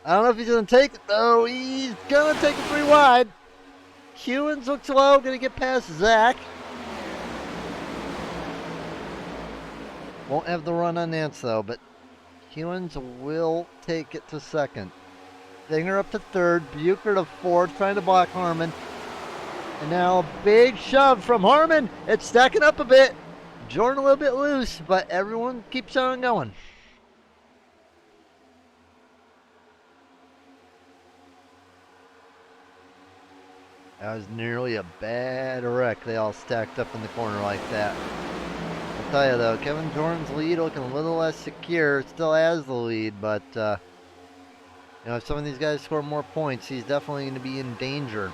I don't know if he's going to take it, though. He's going to take it 3 wide. Hewins looks low, going to get past Zach. Won't have the run on Nance, though, but Hewins will take it to second. Dinger up to third. Bucher to fourth, trying to block Harmon. And now a big shove from Harmon. It's stacking up a bit. Jordan a little bit loose, but everyone keeps on going. That was nearly a bad wreck. They all stacked up in the corner like that. I'll tell you though, Kevin Jordan's lead looking a little less secure. Still has the lead, but you know, if some of these guys score more points, he's definitely going to be in danger.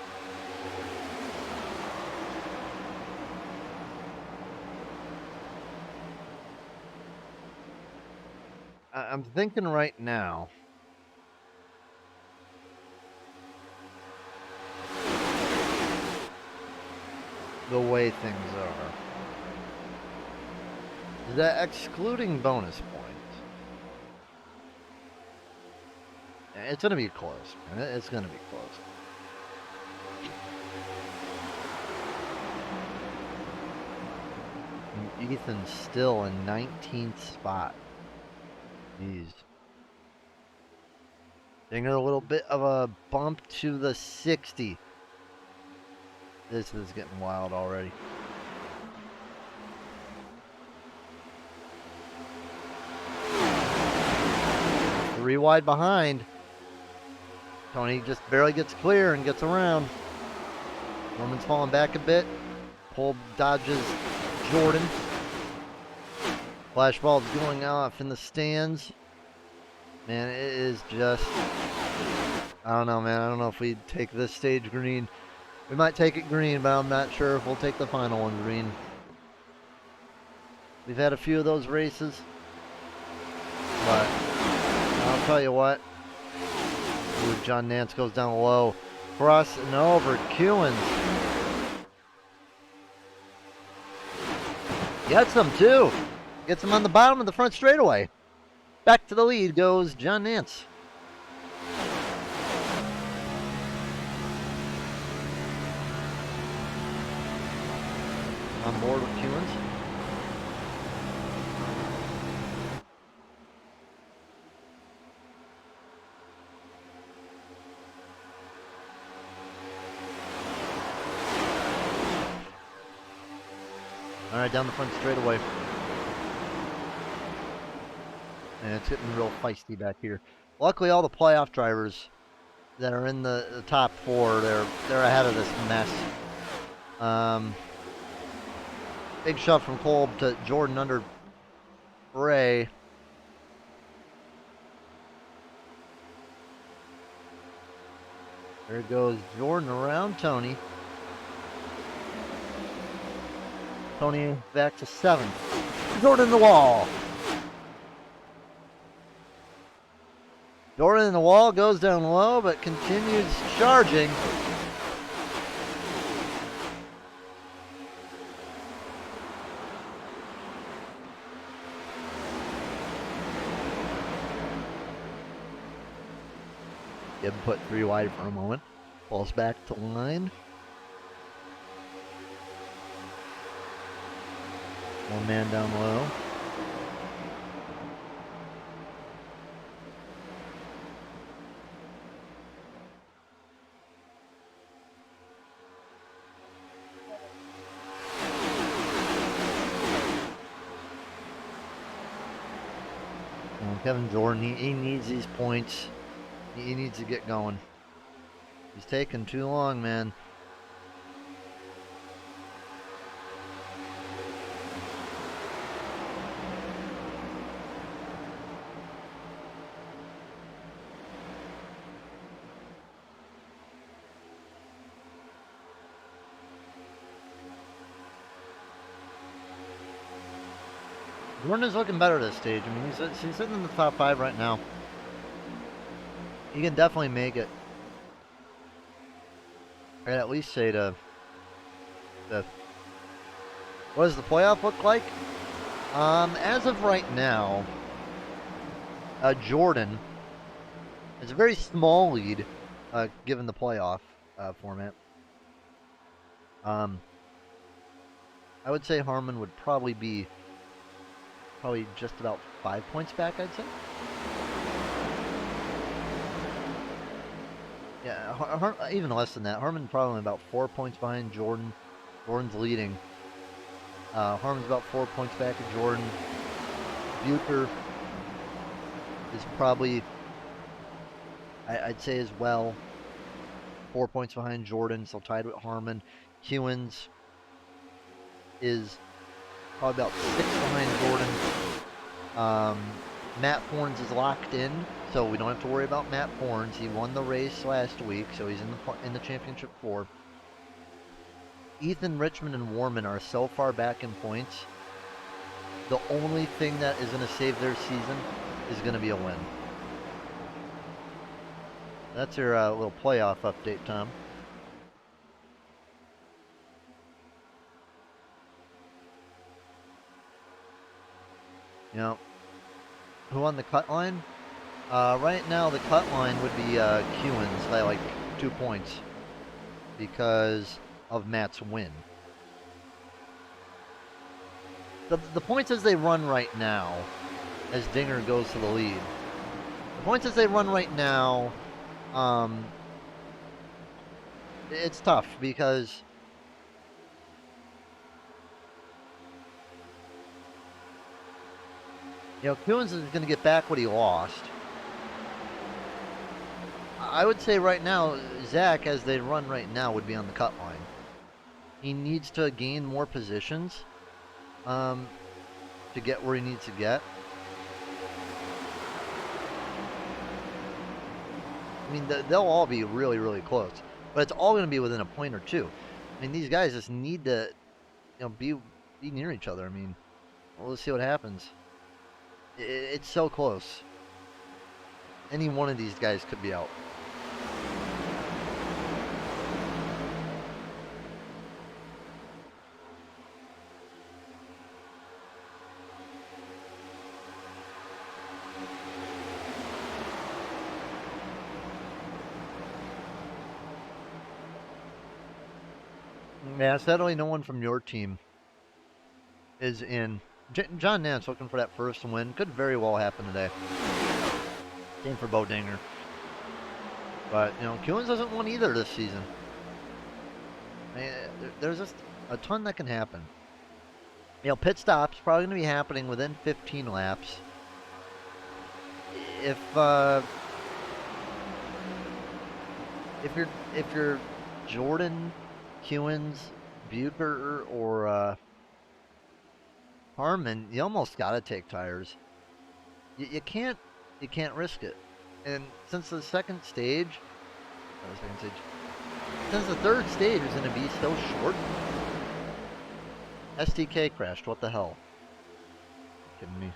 I'm thinking right now. The way things are. Is that excluding bonus points? It's going to be close. It's going to be close. And Ethan's still in 19th spot. Jeez. Dinger a little bit of a bump to the 60. This is getting wild already. Three wide behind. Tony just barely gets clear and gets around. Norman's falling back a bit. Pole dodges Jordan. Flashball's going off in the stands. Man, it is just... I don't know, man. I don't know if we'd take this stage green. We might take it green, but I'm not sure if we'll take the final one green. We've had a few of those races. But I'll tell you what. Ooh, John Nance goes down low. Cross and over. Kewins. Gets him too. Gets him on the bottom of the front straightaway. Back to the lead goes John Nance. On board with Kewins. All right, down the front straightaway. And it's getting real feisty back here. Luckily, all the playoff drivers that are in the top 4, they're ahead of this mess. Big shove from Kolb to Jordan under Bray. There goes Jordan around Tony. Tony back to 7th. Jordan in the wall. Jordan in the wall goes down low, but continues charging. Gibb put 3 wide for a moment. Falls back to line. One man down low. Kevin Jordan, he needs these points. He needs to get going. He's taking too long, man. Jordan is looking better this stage. I mean, he's sitting in the top 5 right now. He can definitely make it. I'd at least say to what does the playoff look like? As of right now, Jordan is a very small lead, given the playoff format. I would say Harmon would probably be just about 5 points back, I'd say. Yeah, even less than that. Harmon probably about 4 points behind Jordan. Jordan's leading. Harmon's about 4 points back of Jordan. Bucher is probably, I'd say as well, 4 points behind Jordan, so tied with Harmon. Hewins is probably about 6 behind Jordan. Matt Forns is locked in, so we don't have to worry about Matt Forns. He won the race last week, so he's in the championship 4. Ethan, Richmond, and Warman are so far back in points. The only thing that is going to save their season is going to be a win. That's your little playoff update, Tom. You know, who on the cut line? Right now, the cut line would be Hewins by like 2 points because of Matt's win. The points as they run right now, as Dinger goes to the lead, the points as they run right now, it's tough because you know, Hewins is going to get back what he lost. I would say right now, Zach, as they run right now, would be on the cut line. He needs to gain more positions to get where he needs to get. I mean, they'll all be really, really close. But it's all going to be within a point or two. I mean, these guys just need to, you know, be near each other. I mean, well, let's see what happens. It's so close. Any one of these guys could be out. Yeah, sadly, no one from your team is in. John Nance looking for that first win. Could very well happen today. Same for Bo Dinger. But, you know, Hewins hasn't won either this season. I mean, there's just a ton that can happen. You know, pit stops probably going to be happening within 15 laps. If you're Jordan, Hewins, Bucher, or Harmon, you almost got to take tires. You can't risk it. And since the second stage, since the third stage is going to be so short, SDK crashed. What the hell? Kidding me?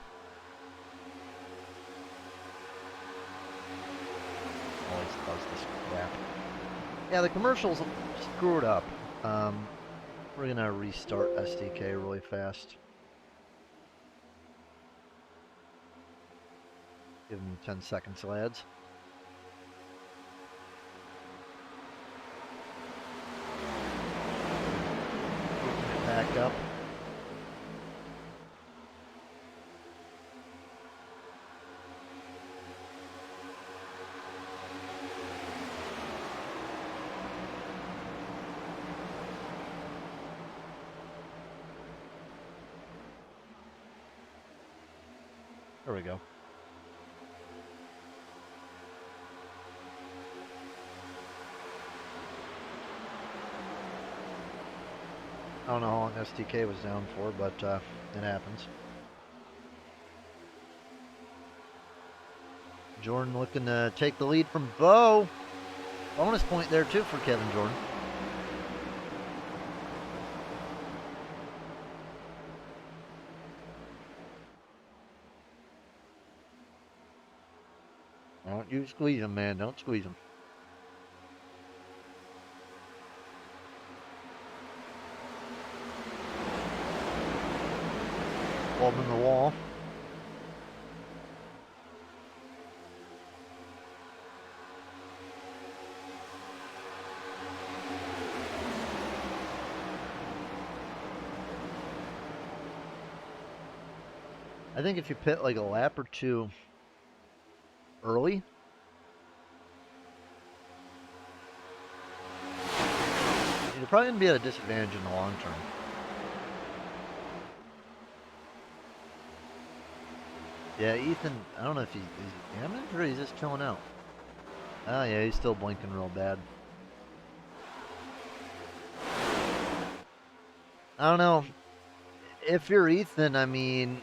Always does this crap. Yeah, the commercials screwed up. We're gonna restart SDK really fast. Give them 10 seconds, lads. Back up. There we go. I don't know how long STK was down for, but it happens. Jordan looking to take the lead from Bo. Bonus point there, too, for Kevin Jordan. Don't you squeeze him, man. Don't squeeze him. Ball in the wall. I think if you pit like a lap or two early, you're probably going to be at a disadvantage in the long term. Yeah, Ethan, I don't know if he's damaged or he's just chilling out. Oh yeah, he's still blinking real bad. I don't know. If you're Ethan, I mean,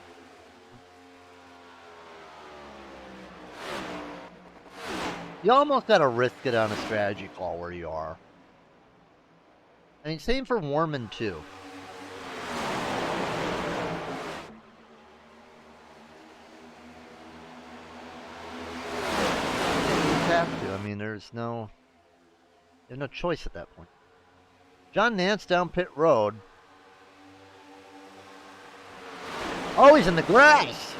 you almost got to risk it on a strategy call where you are. I mean, same for Warman, too. You have to. I mean, there's no choice at that point. John Nance down pit road. Oh, he's in the grass.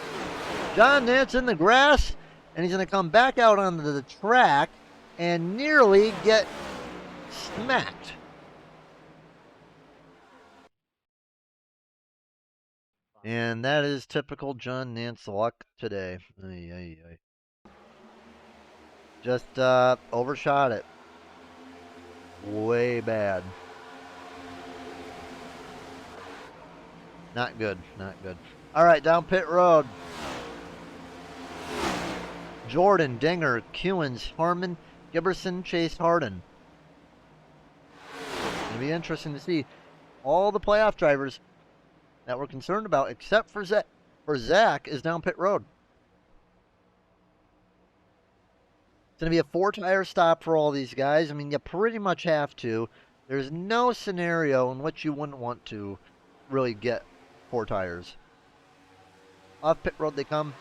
John Nance in the grass, and he's going to come back out onto the track and nearly get smacked. And that is typical John Nance luck today. Ay, ay, ay. Just overshot it. Way bad. Not good, not good. All right, down pit road. Jordan, Dinger, Kewins, Harmon, Giberson, Chase, Harden. It'll be interesting to see all the playoff drivers that we're concerned about, except for Zach. For Zach, is down pit road. It's going to be a 4-tire stop for all these guys. I mean, you pretty much have to. There's no scenario in which you wouldn't want to really get 4 tires. Off pit road they come.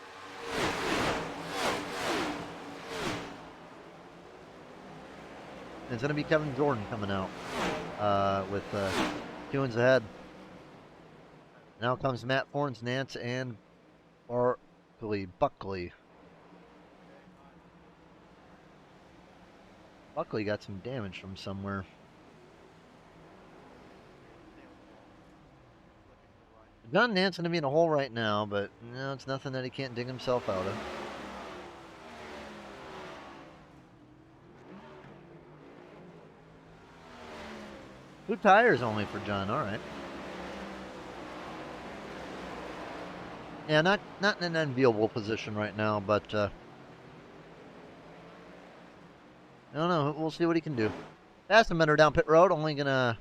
And it's going to be Kevin Jordan coming out with Kewins ahead. Now comes Matt Forns, Nance, and Buckley. Buckley got some damage from somewhere. John Nance going to be in a hole right now, but no, it's nothing that he can't dig himself out of. Two tires only for John, all right. Yeah, not in an enviable position right now, but I don't know. We'll see what he can do. Fassbender down pit road, only going to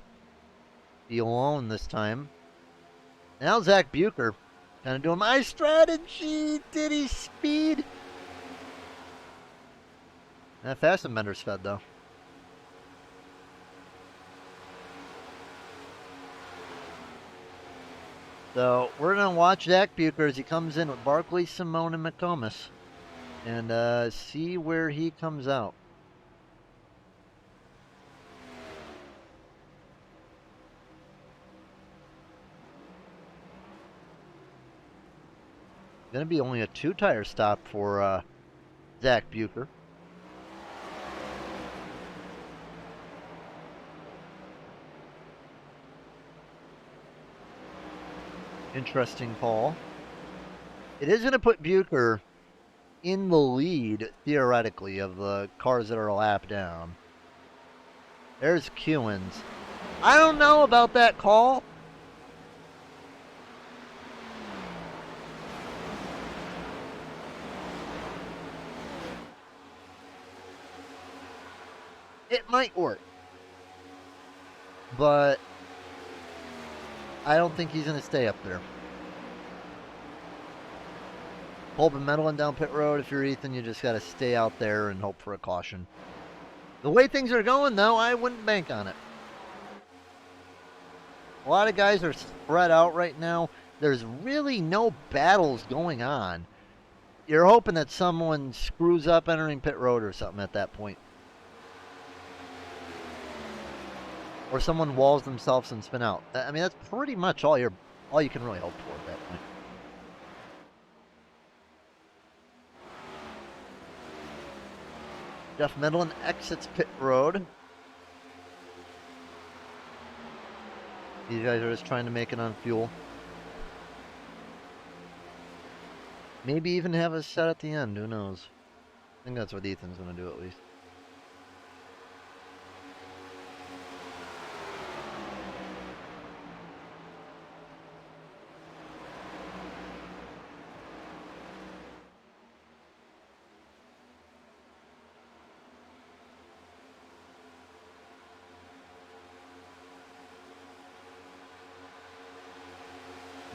be alone this time. Now Zach Bucher kind of doing my strategy. Did he speed? That Fassbender's fed, though. So we're going to watch Zach Bucher as he comes in with Barkley, Simone, and McComas. And see where he comes out. Going to be only a 2-tire stop for Zach Bucher. Interesting call. It is going to put Bucher in the lead, theoretically, of the cars that are a lap down. There's Kewins. I don't know about that call. It might work. But I don't think he's going to stay up there. Pulp and meddling down pit road. If you're Ethan, you just got to stay out there and hope for a caution. The way things are going, though, I wouldn't bank on it. A lot of guys are spread out right now. There's really no battles going on. You're hoping that someone screws up entering pit road or something at that point. Or someone walls themselves and spin out. I mean, that's pretty much all you can really hope for at that point. Jeff Medlin exits pit road. These guys are just trying to make it on fuel. Maybe even have a set at the end, who knows? I think that's what Ethan's going to do at least.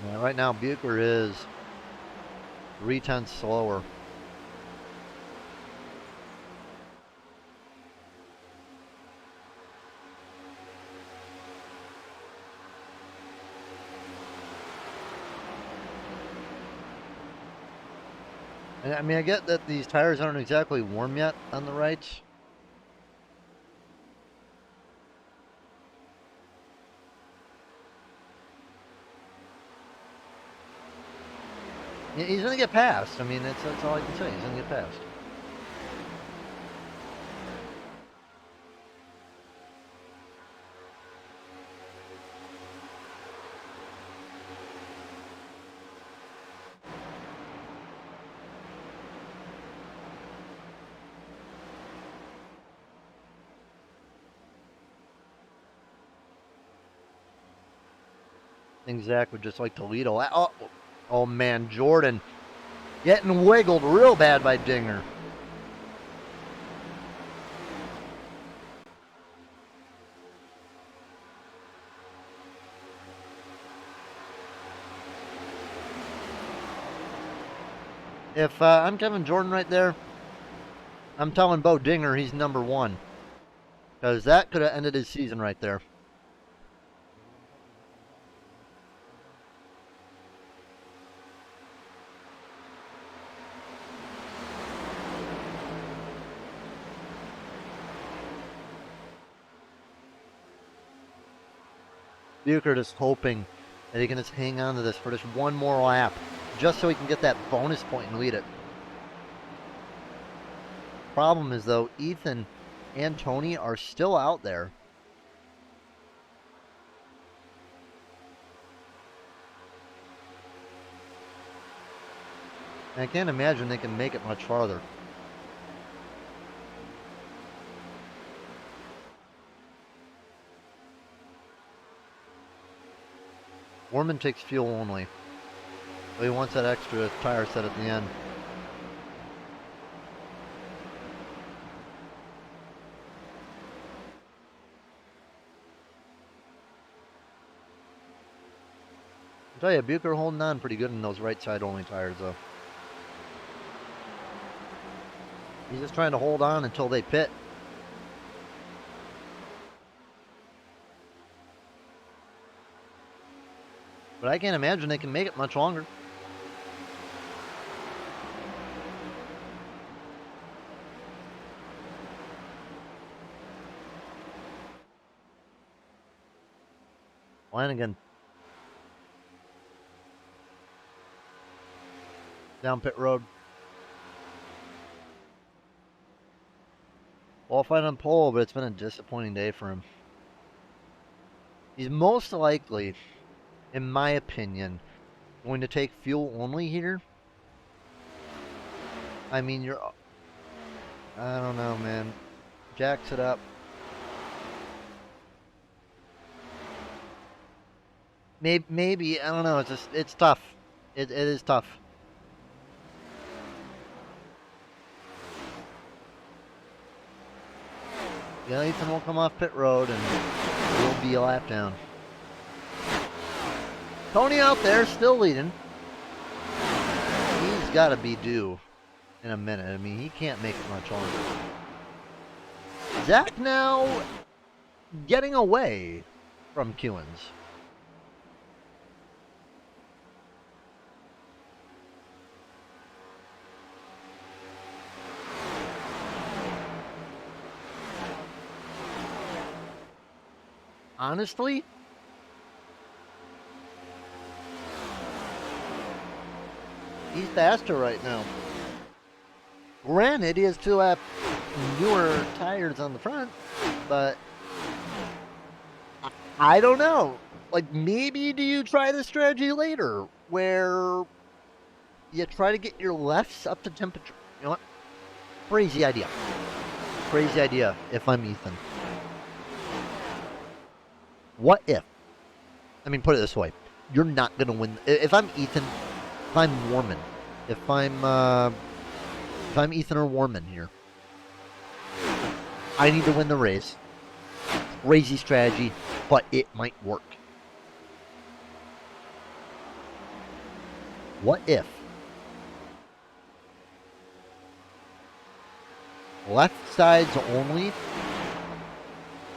Yeah, right now Bucher is 3/10 slower. And I mean, I get that these tires aren't exactly warm yet on the rights. He's going to get past. I mean, that's all I can say. He's going to get past. I think Zach would just like to lead. Oh man, Jordan getting wiggled real bad by Dinger. If I'm Kevin Jordan right there, I'm telling Bo Dinger he's number one. Because that could have ended his season right there. Bucher just hoping that he can just hang on to this for just one more lap, just so he can get that bonus point and lead it. Problem is, though, Ethan and Tony are still out there. And I can't imagine they can make it much farther. Warman takes fuel only. But he wants that extra tire set at the end. I'll tell you, Bucher holding on pretty good in those right side only tires though. He's just trying to hold on until they pit. But I can't imagine they can make it much longer. Flanagan. Down pit road. Qualified on pole, but it's been a disappointing day for him. He's most likely, in my opinion, going to take fuel only here. I mean, I don't know, man. Jacks it up. Maybe, I don't know. It's tough. It is tough. Yeah, Ethan will come off pit road and will be a lap down. Tony out there still leading. He's got to be due in a minute. I mean, he can't make it much longer. Zach now getting away from Kewins. Honestly, he's faster right now. Granted, he has two newer tires on the front, but I don't know. Like, maybe do you try this strategy later where you try to get your lefts up to temperature? You know what? Crazy idea. Crazy idea if I'm Ethan. What if? I mean, put it this way. You're not going to win. If I'm Ethan, if I'm Warman, if I'm Ethan or Warman here, I need to win the race. Crazy strategy, but it might work. What if? Left sides only.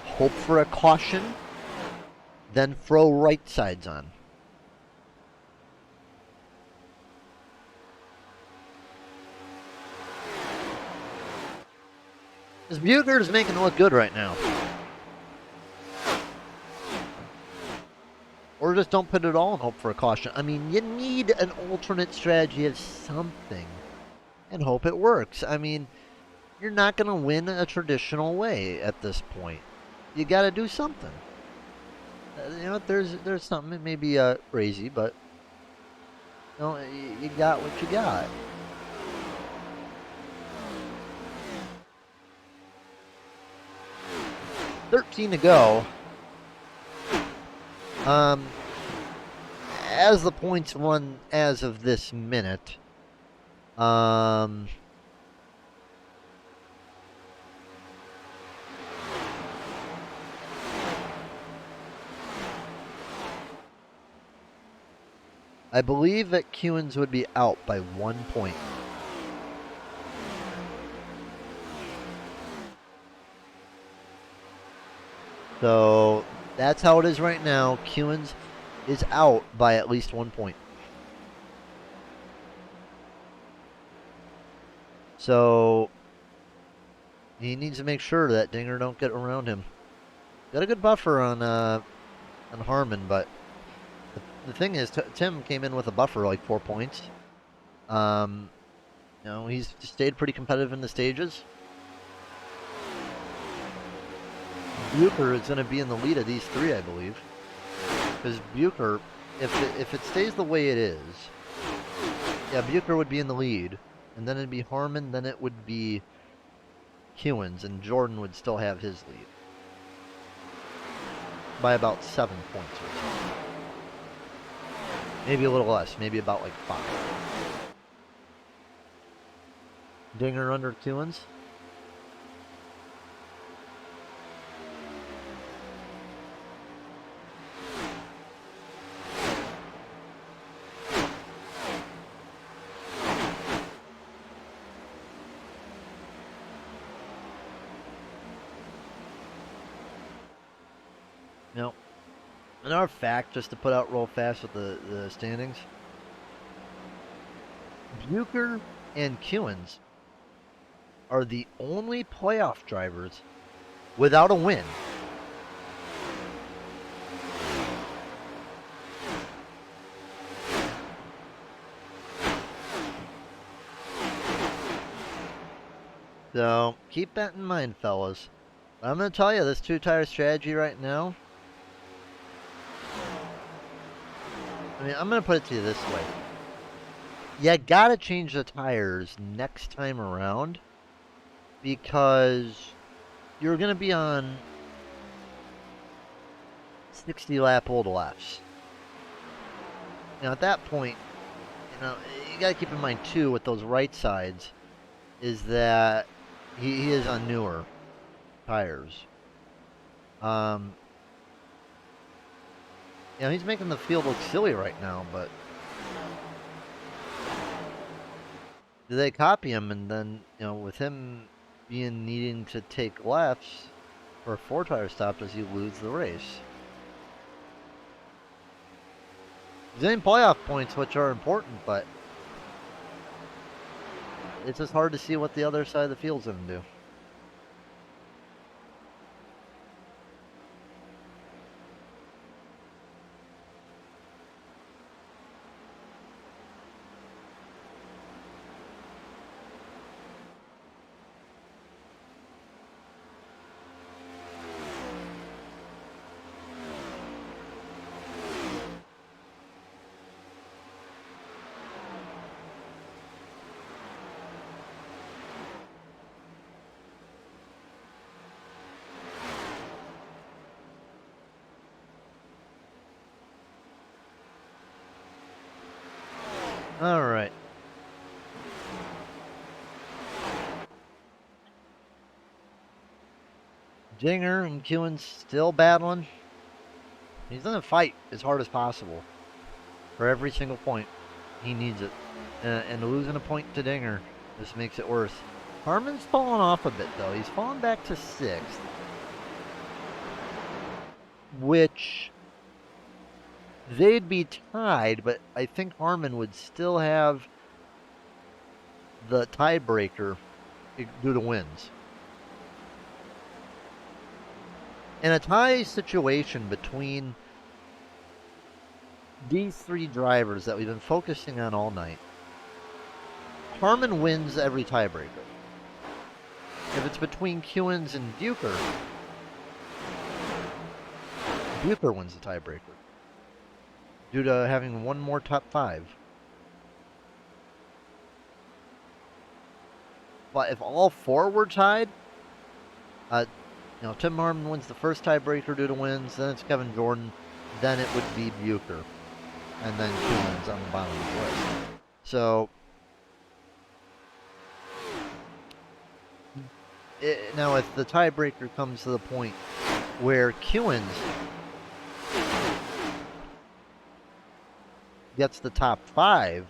Hope for a caution. Then throw right sides on. This Buecher is making it look good right now. Or just don't put it all and hope for a caution. I mean, you need an alternate strategy of something and hope it works. I mean, you're not going to win a traditional way at this point. You got to do something. You know, there's something. It may be crazy, but you know, you got what you got. $13 to go. As the points run as of this minute, I believe that Kewins would be out by 1 point. So that's how it is right now. Kewins is out by at least 1 point. So he needs to make sure that Dinger don't get around him. Got a good buffer on Harmon, but the thing is, Tim came in with a buffer like 4 points. You know, he's stayed pretty competitive in the stages. Buecher is going to be in the lead of these three, I believe. Because Buecher, if it stays the way it is, yeah, Buecher would be in the lead. And then it'd be Harmon, then it would be Kewins, and Jordan would still have his lead. By about 7 points or so. Maybe a little less, maybe about like 5. Dinger under Kewins. Now, another fact, just to put out real fast with the standings. Buecher and Kewins are the only playoff drivers without a win. So, keep that in mind, fellas. But I'm going to tell you, this two-tire strategy right now, I mean, I'm going to put it to you this way. You got to change the tires next time around because you're going to be on 60 lap old laps. Now, at that point, you know, you got to keep in mind, too, with those right sides, is that he is on newer tires. You know, he's making the field look silly right now, but do they copy him? And then, you know, with him needing to take lefts for a 4-tire stop, does he lose the race? He's getting playoff points, which are important, but it's just hard to see what the other side of the field's going to do. All right. Dinger and Kewen's still battling. He's going to fight as hard as possible for every single point. He needs it. And losing a point to Dinger just makes it worse. Harmon's fallen off a bit, though. He's fallen back to 6th. Which they'd be tied, but I think Harmon would still have the tiebreaker due to wins. In a tie situation between these 3 drivers that we've been focusing on all night, Harmon wins every tiebreaker. If it's between Kewens and Bucher, Bucher wins the tiebreaker due to having one more top 5. But if all 4 were tied, you know, Tim Harmon wins the first tiebreaker due to wins, then it's Kevin Jordan, then it would be Bucher, and then Kewens on the bottom of the list. So, now if the tiebreaker comes to the point where Kewens gets the top 5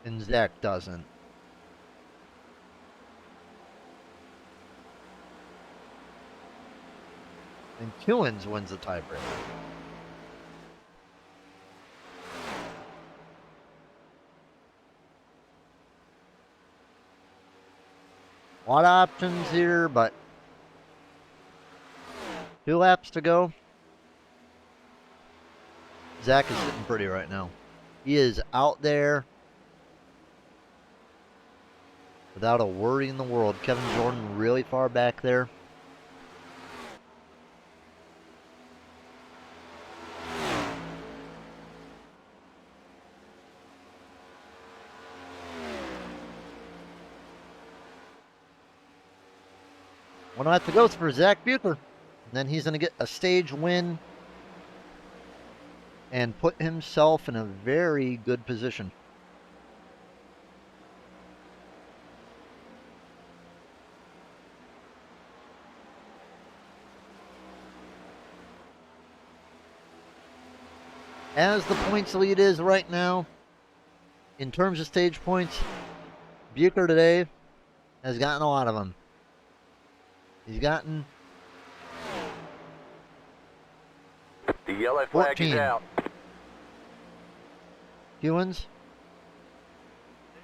and Zach doesn't, and Kewens wins the tiebreaker. A lot of options here, but 2 laps to go. Zach is sitting pretty right now. He is out there without a worry in the world. Kevin Jordan really far back there. One lap to go for Zach Bucher. And then he's going to get a stage win and put himself in a very good position. As the points lead is right now, in terms of stage points, Bucher today has gotten a lot of them. He's gotten The yellow flag 14. is out. Kewens,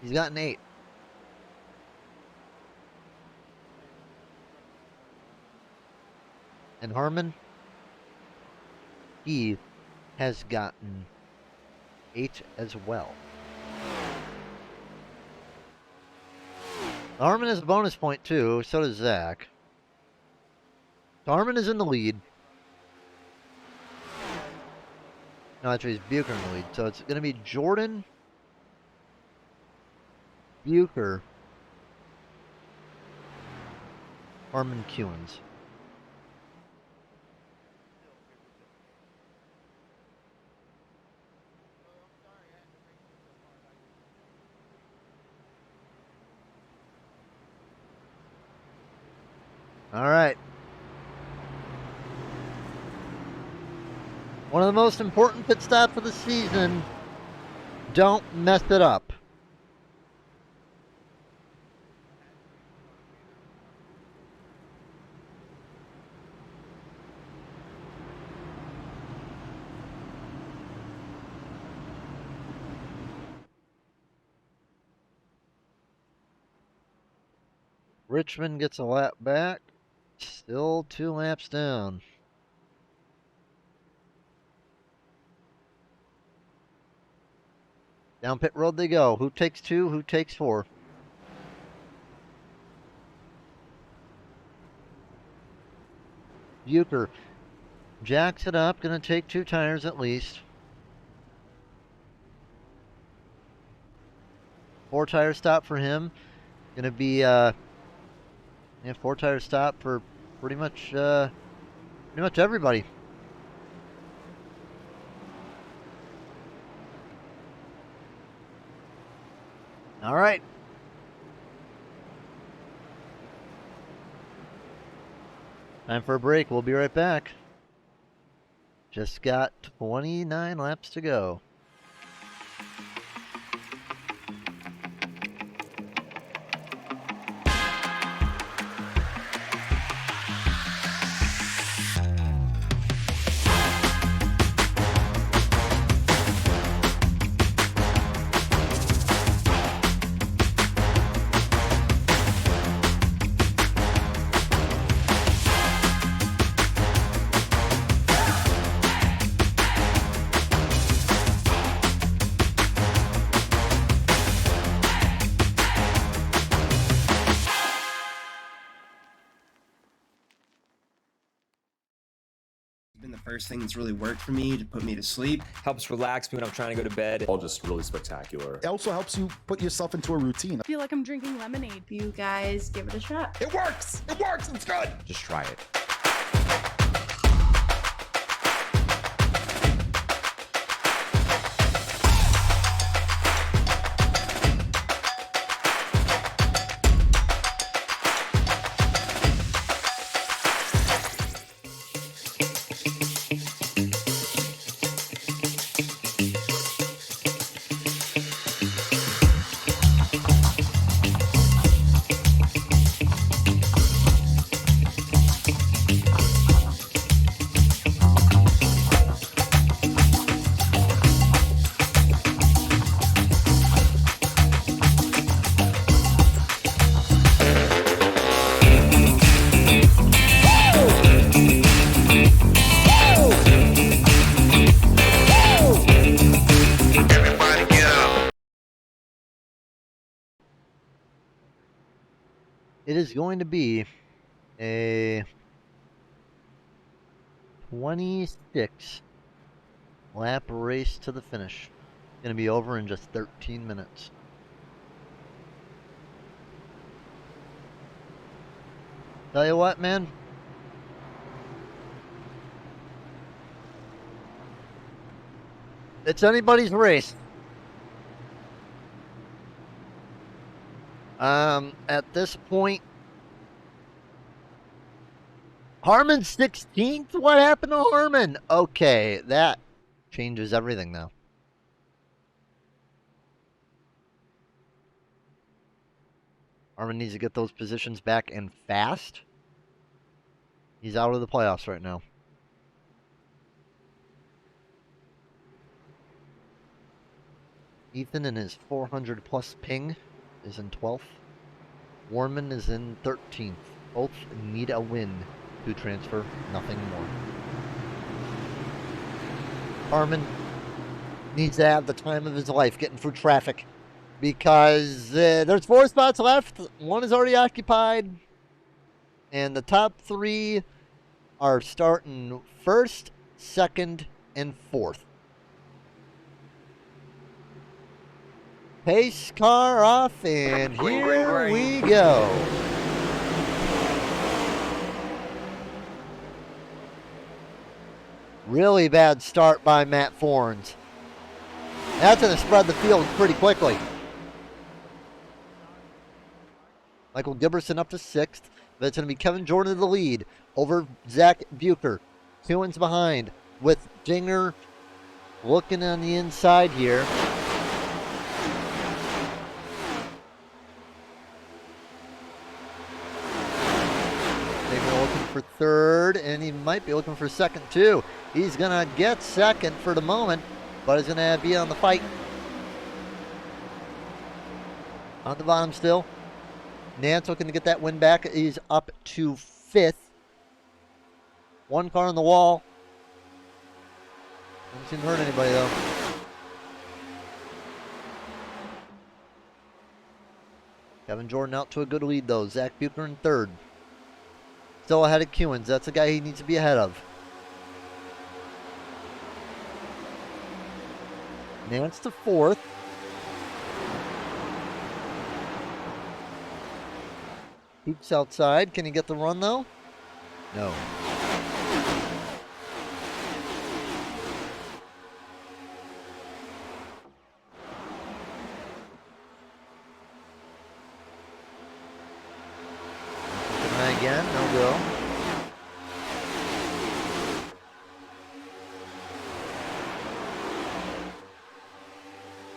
he's gotten 8. And Harmon, he has gotten 8 as well. Harmon has a bonus point too, so does Zach. Harmon is in the lead. No, actually, it's Bucher in the lead. So it's going to be Jordan, Bucher, Harmon, Kewens. All right. One of the most important pit stops of the season. Don't mess it up. Richmond gets a lap back. Still 2 laps down. Down pit road they go. Who takes 2? Who takes 4? Bucher jacks it up. Gonna take 2 tires at least. 4 tire stop for him. Gonna be 4 tire stop for pretty much everybody. All right. Time for a break. We'll be right back. Just got 29 laps to go. Been the first thing that's really worked for me to put me to sleep. Helps relax me when I'm trying to go to bed. All just really spectacular. It also helps you put yourself into a routine. I feel like I'm drinking lemonade. You guys give it a shot. It works! It works! It's good! Just try it. It is going to be a 26 lap race to the finish. Going to be over in just 13 minutes. Tell you what, man. It's anybody's race. At this point, Harmon's 16th? What happened to Harmon? Okay, that changes everything now. Harmon needs to get those positions back and fast. He's out of the playoffs right now. Ethan in his 400 plus ping is in 12th. Warman is in 13th. Both need a win to transfer, nothing more. Harmon needs to have the time of his life getting through traffic because there's 4 spots left. 1 is already occupied. And the top 3 are starting 1st, 2nd, and 4th. Pace car off, and here we go. Really bad start by Matt Forns. That's going to spread the field pretty quickly. Michael Giberson up to 6th. That's going to be Kevin Jordan in the lead over Zach Bucher. 2 wins behind. with Dinger looking on the inside here. Dinger looking for third, and he might be looking for second too. He's gonna get second for the moment, but he's gonna be on the fight. On the bottom still. Nance looking to get that win back. He's up to fifth. One car on the wall. Doesn't seem to hurt anybody though. Kevin Jordan out to a good lead though. Zach Bucher in third. Still ahead of Kewins. That's a guy he needs to be ahead of. Nance to fourth. Peeps outside. Can he get the run though? No. Again, no go.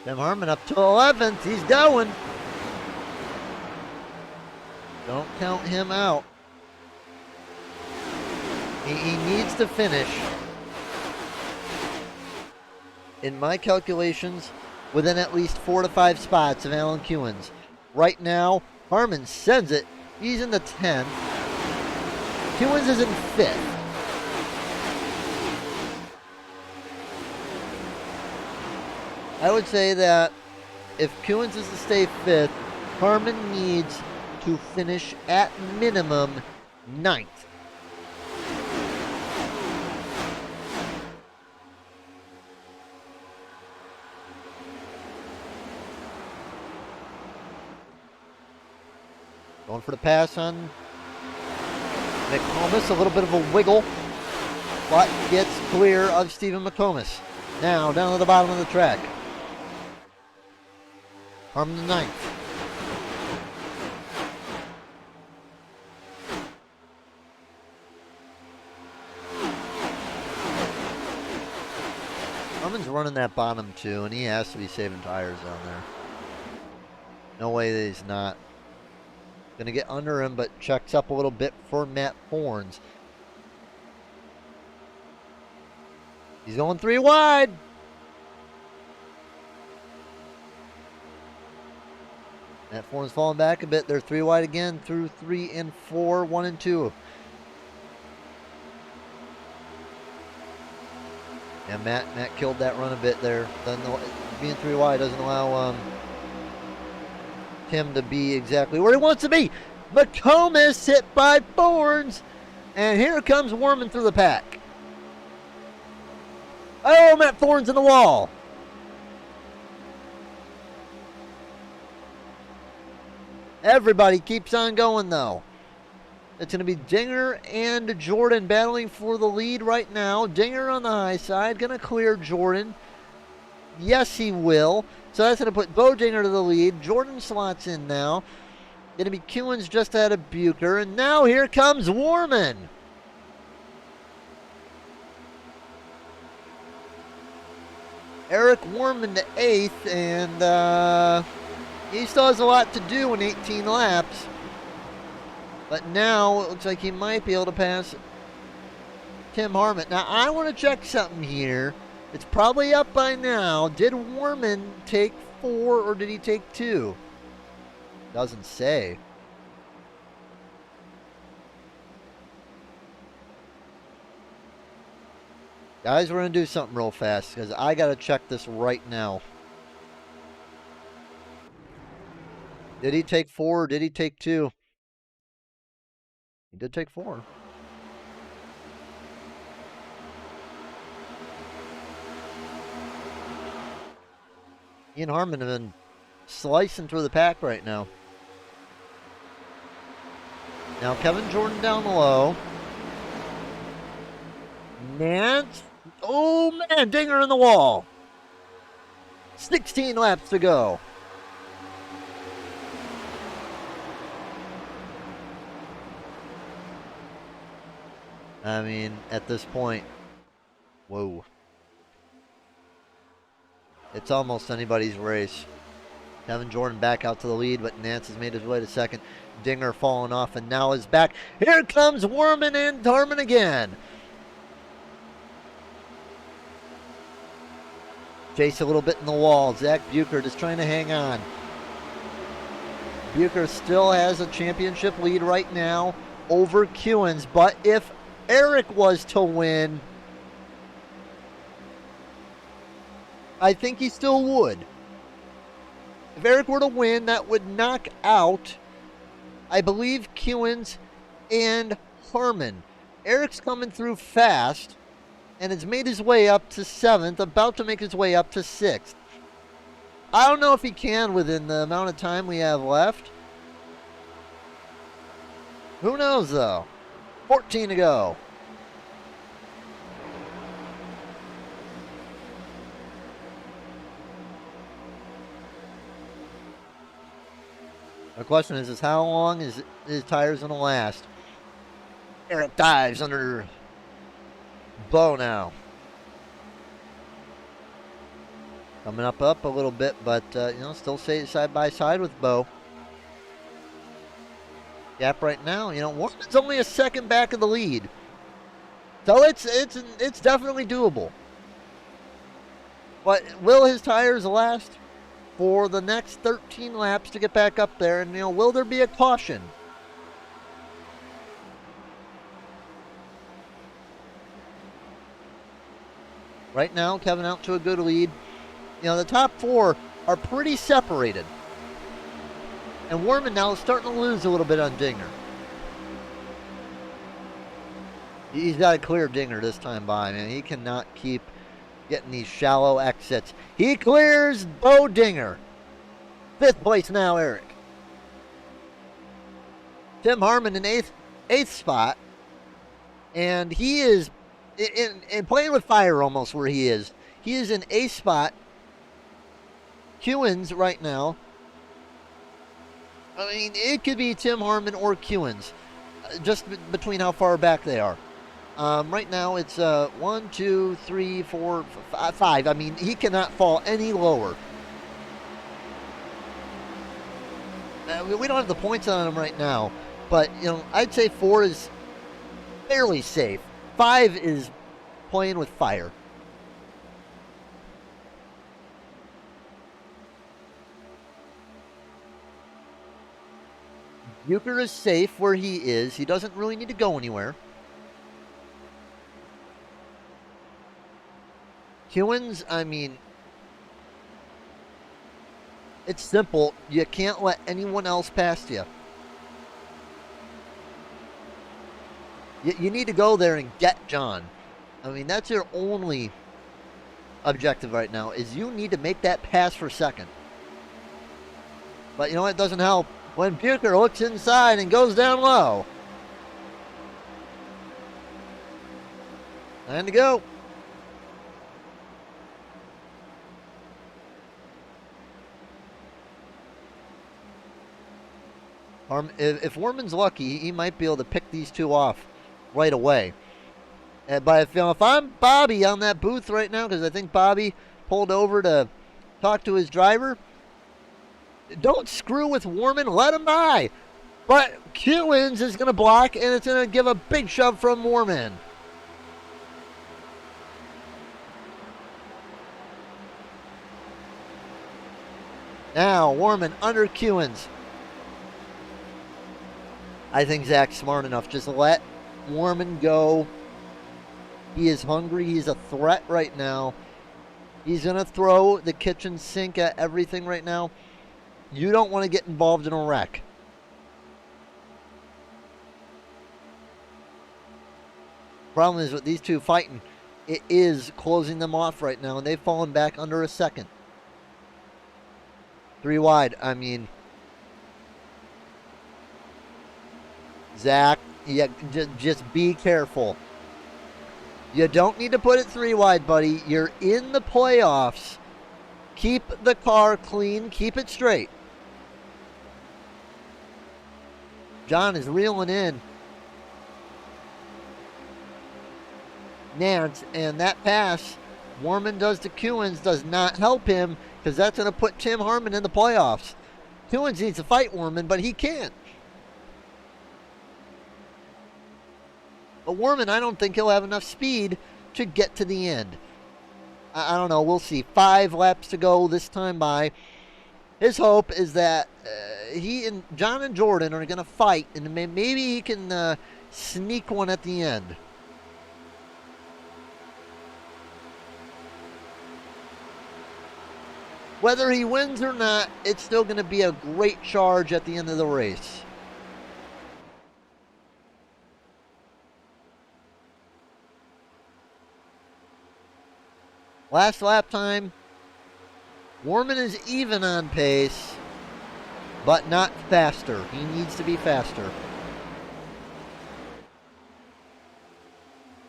Tim Harmon up to 11th. He's going. Don't count him out. He needs to finish, in my calculations, within at least 4 to 5 spots of Alan Kewins. Right now, Harmon sends it. He's in the 10th. Kewins is in 5th. I would say that if Kewins is to stay 5th, Harmon needs to finish at minimum 9th. Going for the pass on McComas, a little bit of a wiggle, but gets clear of Stephen McComas. Now down to the bottom of the track. Harmon the 9th. Harmon's running that bottom too, and he has to be saving tires down there. No way that he's not. Gonna get under him, but checks up a little bit for Matt Forns. He's going 3 wide. Matt Forns falling back a bit. They're 3 wide again through 3 and 4, 1 and 2. And Matt killed that run a bit there. Being 3 wide doesn't allow him to be exactly where he wants to be. McComas hit by Forns, and here comes Worman through the pack. Oh, Matt Forns in the wall. Everybody keeps on going though. It's going to be Dinger and Jordan battling for the lead right now. Dinger on the high side, going to clear Jordan. Yes, he will. So that's going to put Bo Dinger to the lead. Jordan slots in now. Going to be Kewins just ahead of Bucher. And now here comes Warman. Eric Warman to 8th. And he still has a lot to do in 18 laps. But now it looks like he might be able to pass Tim Harmon. Now I want to check something here. It's probably up by now. Did Warman take 4 or did he take 2? Doesn't say. Guys, we're going to do something real fast because I got to check this right now. Did he take 4 or did he take 2? He did take 4. Ian Harmon have been slicing through the pack right now. Now Kevin Jordan down low. Nance. Oh man, Dinger in the wall. 16 laps to go. I mean, at this point, Whoa. It's almost anybody's race. Kevin Jordan back out to the lead, but Nance has made his way to second. Dinger falling off and now is back. Here comes Worman and Harmon again. Chase a little bit in the wall. Zach Bucher just trying to hang on. Bucher still has a championship lead right now over Kewins, but if Eric was to win, I think he still would. If Eric were to win, that would knock out, I believe, Kewins and Harmon. Eric's coming through fast and has made his way up to 7th, about to make his way up to 6th. I don't know if he can within the amount of time we have left. Who knows, though? 14 to go. The question is how long is his tires going to last? Eric dives under Bo now. Coming up a little bit, but still stay side by side with Bo. Gap right now, Warman's only a second back of the lead, so it's definitely doable. But will his tires last for the next 13 laps to get back up there? And will there be a caution? Right now, Kevin out to a good lead. The top 4 are pretty separated. And Worman now is starting to lose a little bit on Dinger. He's got a clear Dinger this time by, man. He cannot keep getting these shallow exits. He clears Bo Dinger. 5th place now, Eric. Tim Harmon in 8th spot. And he is in playing with fire almost where he is. He is in 8th spot. Kewins right now. I mean, it could be Tim Harmon or Kewins, just between how far back they are. Right now, it's 1, 2, 3, 4, 5. I mean, he cannot fall any lower. We don't have the points on him right now, but I'd say 4 is fairly safe. 5 is playing with fire. Bucher is safe where he is. He doesn't really need to go anywhere. Kewins, I mean, it's simple. You can't let anyone else past you. You need to go there and get John. I mean, that's your only objective right now, is you need to make that pass for second. But it doesn't help when Bucher looks inside and goes down low. Time to go. If Worman's lucky, he might be able to pick these two off right away. But if I'm Bobby on that booth right now, because I think Bobby pulled over to talk to his driver, don't screw with Worman, let him by. But Kewins is going to block, and it's going to give a big shove from Worman. Now, Worman under Kewins. I think Zach's smart enough. Just let Worman go. He is hungry. He's a threat right now. He's going to throw the kitchen sink at everything right now. You don't want to get involved in a wreck. Problem is with these two fighting, it is closing them off right now, and they've fallen back under a second. 3 wide. I mean, Zach, yeah, just be careful. You don't need to put it 3 wide, buddy. You're in the playoffs. Keep the car clean. Keep it straight. John is reeling in. Nance, and that pass Warman does to Kewins does not help him because that's going to put Tim Harmon in the playoffs. Kewins needs to fight Warman, but he can't. But Warman, I don't think he'll have enough speed to get to the end. I don't know. We'll see. 5 laps to go this time by. His hope is that he and John and Jordan are going to fight, and maybe he can sneak one at the end. Whether he wins or not, it's still going to be a great charge at the end of the race. Last lap time, Warman is even on pace, but not faster. He needs to be faster.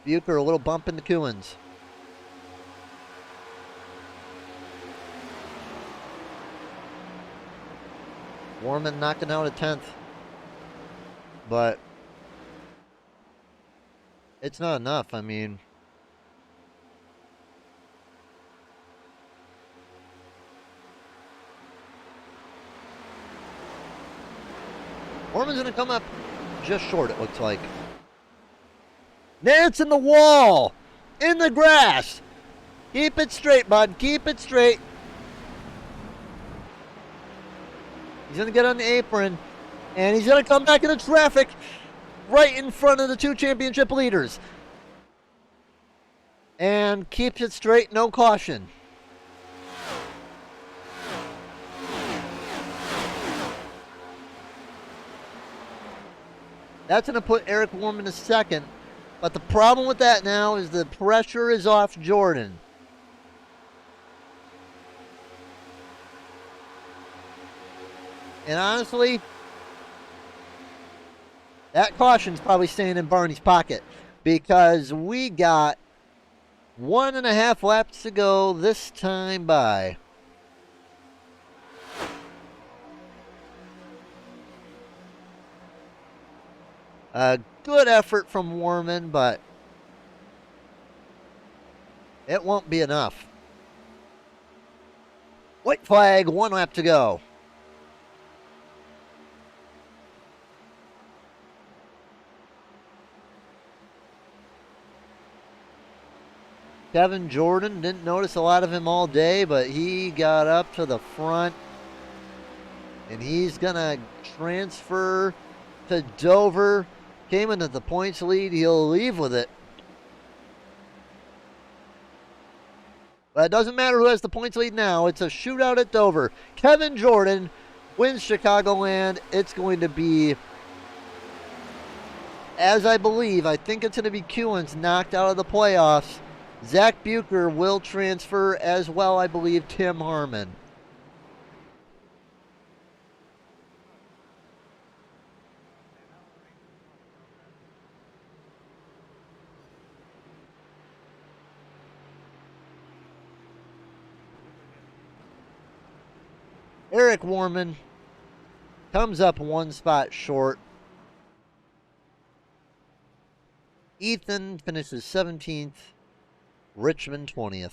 Bucher, a little bump into Kewins. Warman knocking out a 10th. But it's not enough. I mean, Warman's going to come up just short, it looks like. Nance in the wall! In the grass! Keep it straight, bud. Keep it straight. He's going to get on the apron, and he's going to come back into traffic right in front of the 2 championship leaders. And keeps it straight, no caution. That's going to put Eric Warman in second. But the problem with that now is the pressure is off Jordan. And honestly, that caution's probably staying in Barney's pocket because we got 1.5 laps to go this time by. A good effort from Warman, but it won't be enough. White flag, 1 lap to go. Kevin Jordan, didn't notice a lot of him all day, but he got up to the front. And he's going to transfer to Dover. Came into the points lead. He'll leave with it. But it doesn't matter who has the points lead now. It's a shootout at Dover. Kevin Jordan wins Chicagoland. It's going to be, as I believe, I think it's going to be Kewins knocked out of the playoffs. Zach Bucher will transfer as well, I believe, Tim Harmon. Eric Warman comes up 1 spot short. Ethan finishes 17th. Richmond 20th.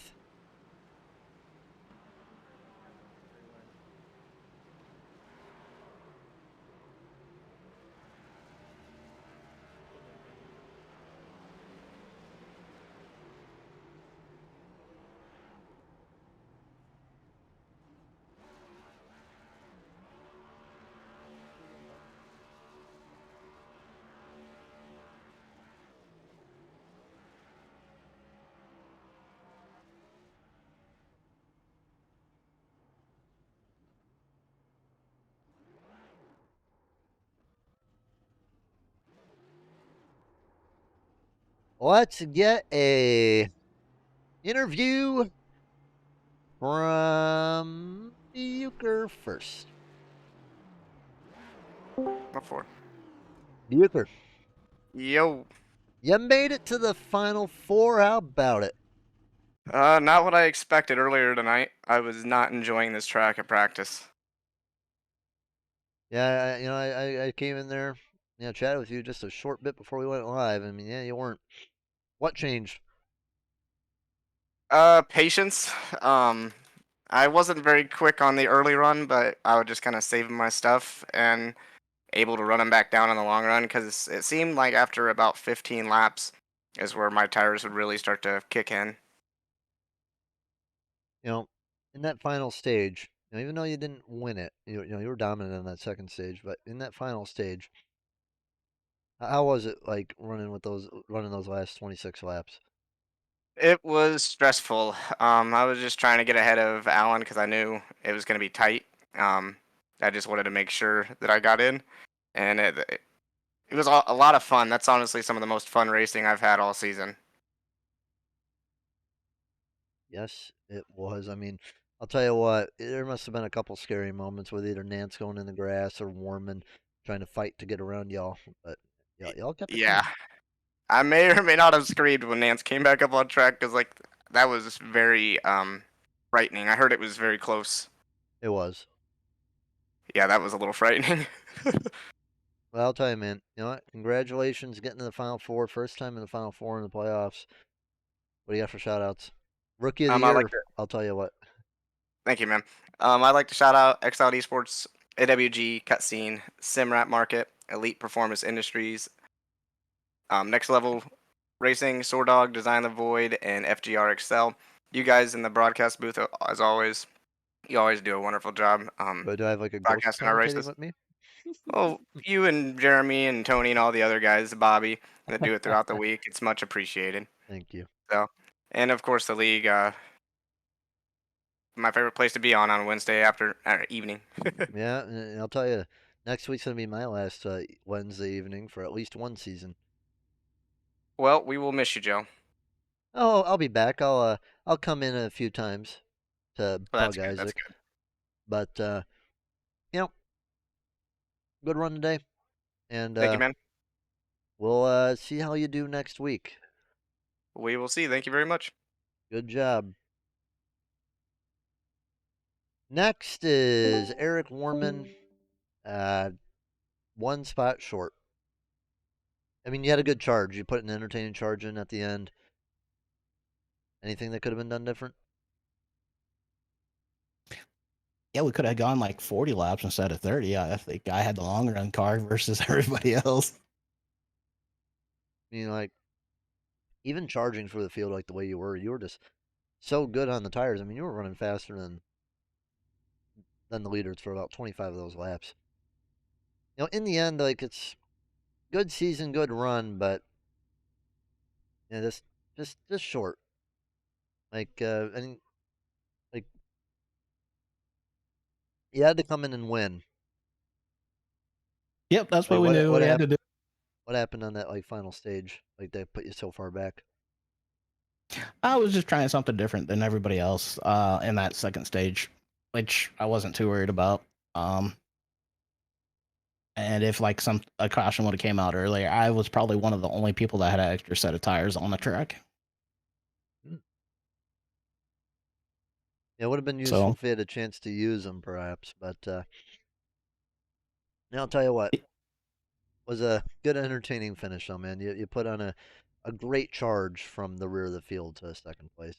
Let's get a interview from Bucher first. What for? Bucher, Yo. you made it to the Final Four. How about it? Not what I expected earlier tonight. I was not enjoying this track at practice. Yeah, I came in there, chatted with you just a short bit before we went live. I mean, yeah, you weren't. What changed? Patience. I wasn't very quick on the early run, but I was just kind of saving my stuff and able to run them back down in the long run because it seemed like after about 15 laps is where my tires would really start to kick in. You know, in that final stage, even though you didn't win it, you were dominant in that second stage, but in that final stage, how was it like running those last 26 laps? It was stressful. I was just trying to get ahead of Alan because I knew it was going to be tight. Um, I just wanted to make sure that I got in, and it was a lot of fun. That's honestly some of the most fun racing I've had all season. Yes, it was. I mean, I'll tell you what, there must have been a couple scary moments with either Nance going in the grass or Warman trying to fight to get around y'all, but y'all kept it Yeah, clean. I may or may not have screamed when Nance came back up on track because like that was very frightening. I heard it was very close. It was. Yeah, that was a little frightening. Well, I'll tell you, man. You know what? Congratulations getting to the Final Four. First time in the Final Four in the playoffs. What do you got for shout outs? Rookie of the I like year, to I'll tell you what. thank you, man. I'd like to shout out Exiled Esports, AWG, Cutscene, Simrap Market, Elite Performance Industries, Next Level Racing, Sword Dog, Design the Void, and FGR Excel. You guys in the broadcast booth, as always, you always do a wonderful job But do I have like a ghost broadcasting our commentating races. with me? Well, you and Jeremy and Tony and all the other guys, Bobby, that do it throughout the week, it's much appreciated. Thank you. So, and of course the league, my favorite place to be on Wednesday after evening. Yeah, and I'll tell you, next week's gonna be my last Wednesday evening for at least one season. Well, we will miss you, Joe. Oh, I'll be back. I'll come in a few times to Well, that's bug good. That's Isaac. good. But you know, good run today, and Thank you, man. we'll see how you do next week. We will see. Thank you very much. Good job. Next is Eric Warman, one spot short. I mean, you had a good charge. You put an entertaining charge in at the end. Anything that could have been done different? Yeah, we could have gone like 40 laps instead of 30. I think I had the long run car versus everybody else. I mean, like, even charging for the field like the way you were just so good on the tires. I mean, you were running faster than the leaders for about 25 of those laps. In the end, like, it's good season, good run, but just short. Like, and like you had to come in and win. Yep, that's Like, what we knew we had to do. What happened on that like final stage? Like they put you so far back. I was just trying something different than everybody else in that second stage, which I wasn't too worried about. And if like a caution would have came out earlier, I was probably one of the only people that had an extra set of tires on the track. It would have been useful if you had a chance to use them, perhaps. But now I'll tell you what, was a good, entertaining finish, though, man. You put on a great charge from the rear of the field to second place.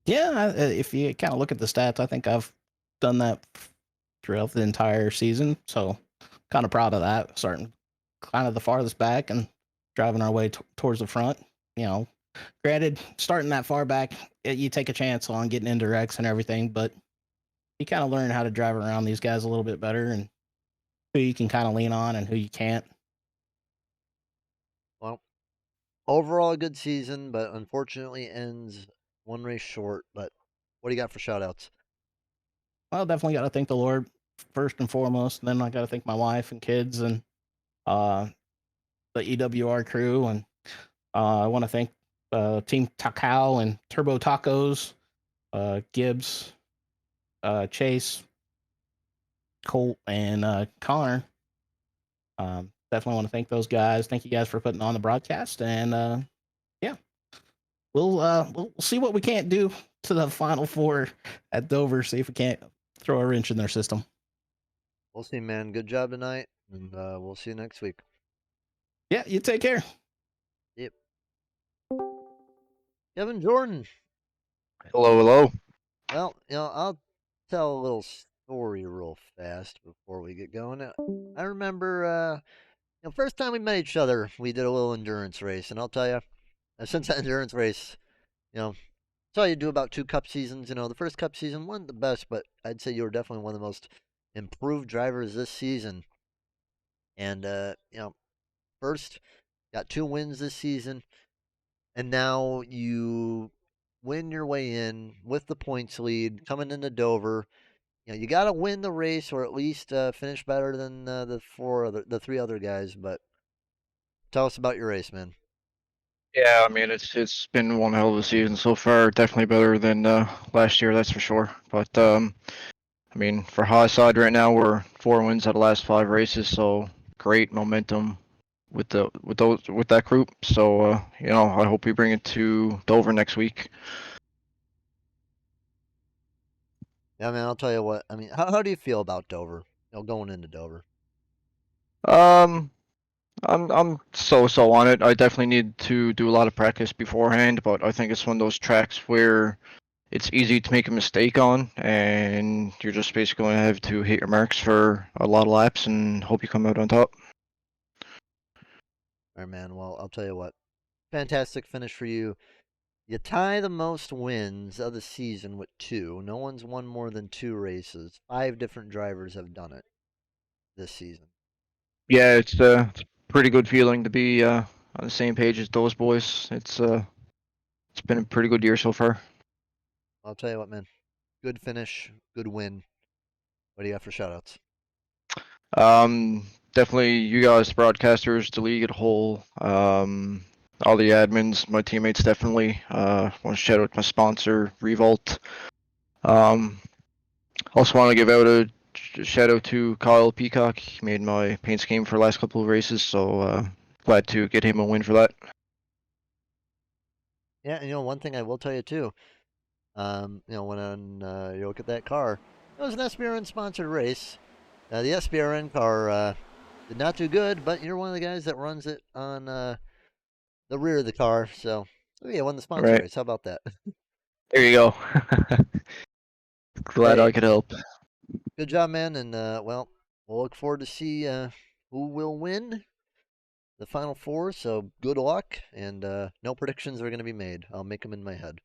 Yeah, if you kind of look at the stats, I think I've done that throughout the entire season. So kind of proud of that. Starting kind of the farthest back and driving our way towards the front. Granted, starting that far back, you take a chance on getting into wrecks and everything, but you kind of learn how to drive around these guys a little bit better and who you can kind of lean on and who you can't. Well, overall, a good season, but unfortunately ends one race short. But what do you got for shout outs? Well, definitely got to thank the Lord first and foremost. And then I got to thank my wife and kids and the EWR crew. And I want to thank Team Takao and Turbo Tacos, Gibbs, Chase, Colt, and Connor. Definitely want to thank those guys. Thank you guys for putting on the broadcast. And yeah, we'll see what we can't do to the Final Four at Dover. See if we can't throw a wrench in their system. We'll see, man. Good job tonight, and we'll see you next week. Yeah, you take care. Yep. Kevin Jordan. Hello, hello. Well, I'll tell a little story real fast before we get going. I remember, first time we met each other, we did a little endurance race, and I'll tell you, since that endurance race, saw you do about 2 cup seasons. The first cup season wasn't the best, but I'd say you were definitely one of the most improved drivers this season. And first got 2 wins this season, and now you win your way in with the points lead coming into Dover. You got to win the race or at least finish better than the 3 other guys. But tell us about your race, man. Yeah, I mean it's been one hell of a season so far. Definitely better than last year, that's for sure. But I mean, for Haas side right now, we're 4 wins out of the last 5 races, so great momentum with that group. So I hope we bring it to Dover next week. Yeah, man. I'll tell you what. I mean, how do you feel about Dover? Going into Dover. I'm so on it. I definitely need to do a lot of practice beforehand, but I think it's one of those tracks where it's easy to make a mistake on, and you're just basically going to have to hit your marks for a lot of laps and hope you come out on top. All right, man. Well, I'll tell you what. Fantastic finish for you. You tie the most wins of the season with 2. No one's won more than 2 races. 5 different drivers have done it this season. Yeah, it's a pretty good feeling to be on the same page as those boys. It's been a pretty good year so far. I'll tell you what, man. Good finish, good win. What do you got for shoutouts? Definitely you guys, broadcasters, the league as a whole, all the admins, my teammates, definitely. Want to shout out my sponsor, Revolt. Also want to give out a shout out to Kyle Peacock. He made my paint scheme for the last couple of races, so glad to get him a win for that. Yeah, one thing I will tell you too. When you look at that car, it was an SBRN sponsored race. The SBRN car did not do good, but you're one of the guys that runs it on the rear of the car. So, yeah, won the sponsor Right. race. How about that? There you go. Glad Hey, I could help. good job, man. And we'll look forward to see who will win the Final Four. So good luck, and no predictions are going to be made. I'll make them in my head.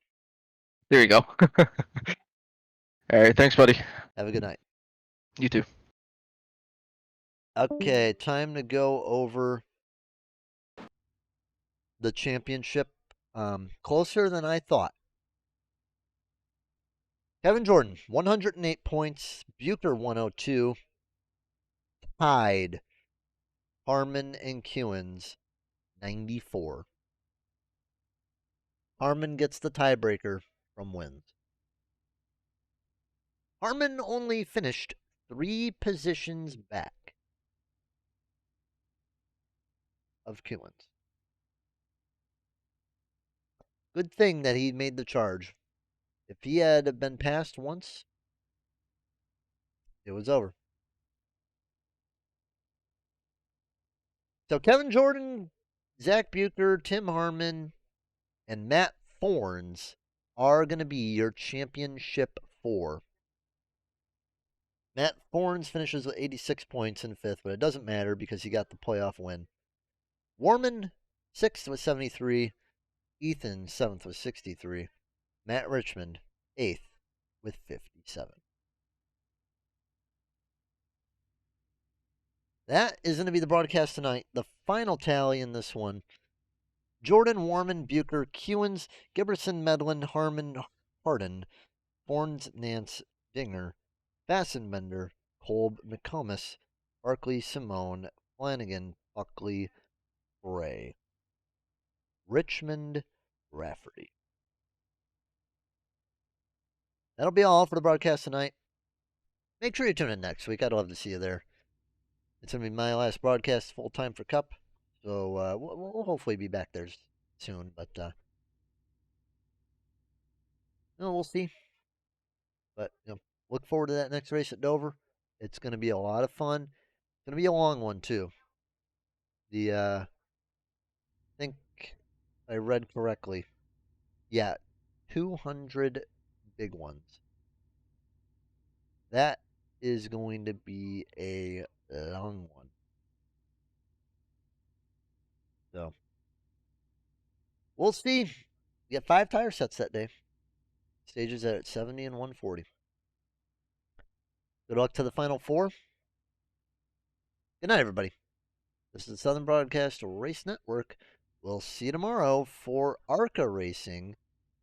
There you go. All right, thanks, buddy. Have a good night. You too. Okay, time to go over the championship. Closer than I thought. Kevin Jordan, 108 points. Bucher, 102. Tied. Harmon and Kewins, 94. Harmon gets the tiebreaker from wins. Harmon only finished 3 positions back of Kewins. Good thing that he made the charge. If he had been passed once, it was over. So Kevin Jordan, Zach Bucher, Tim Harmon, and Matt Forns are going to be your championship 4. Matt Forns finishes with 86 points in 5th, but it doesn't matter because he got the playoff win. Warman, 6th with 73. Ethan, 7th with 63. Matt Richmond, 8th with 57. That is going to be the broadcast tonight. The final tally in this one: Jordan, Warman, Bucher, Kewins, Giberson, Medlin, Harmon, Hardin, Forns, Nance, Dinger, Fassenbender, Kolb, McComas, Barkley, Simone, Flanagan, Buckley, Bray, Richmond, Rafferty. That'll be all for the broadcast tonight. Make sure you tune in next week. I'd love to see you there. It's going to be my last broadcast full time for Cup, so we'll hopefully be back there soon. But we'll see. But look forward to that next race at Dover. It's going to be a lot of fun. It's going to be a long one too. I think I read correctly. Yeah, 200 big ones. That is going to be a long one. So, we'll see. We got 5 tire sets that day. Stages at 70 and 140. Good luck to the final 4. Good night, everybody. This is the Southern Broadcast Race Network. We'll see you tomorrow for ARCA Racing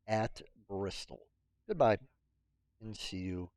at Bristol. Goodbye, and see you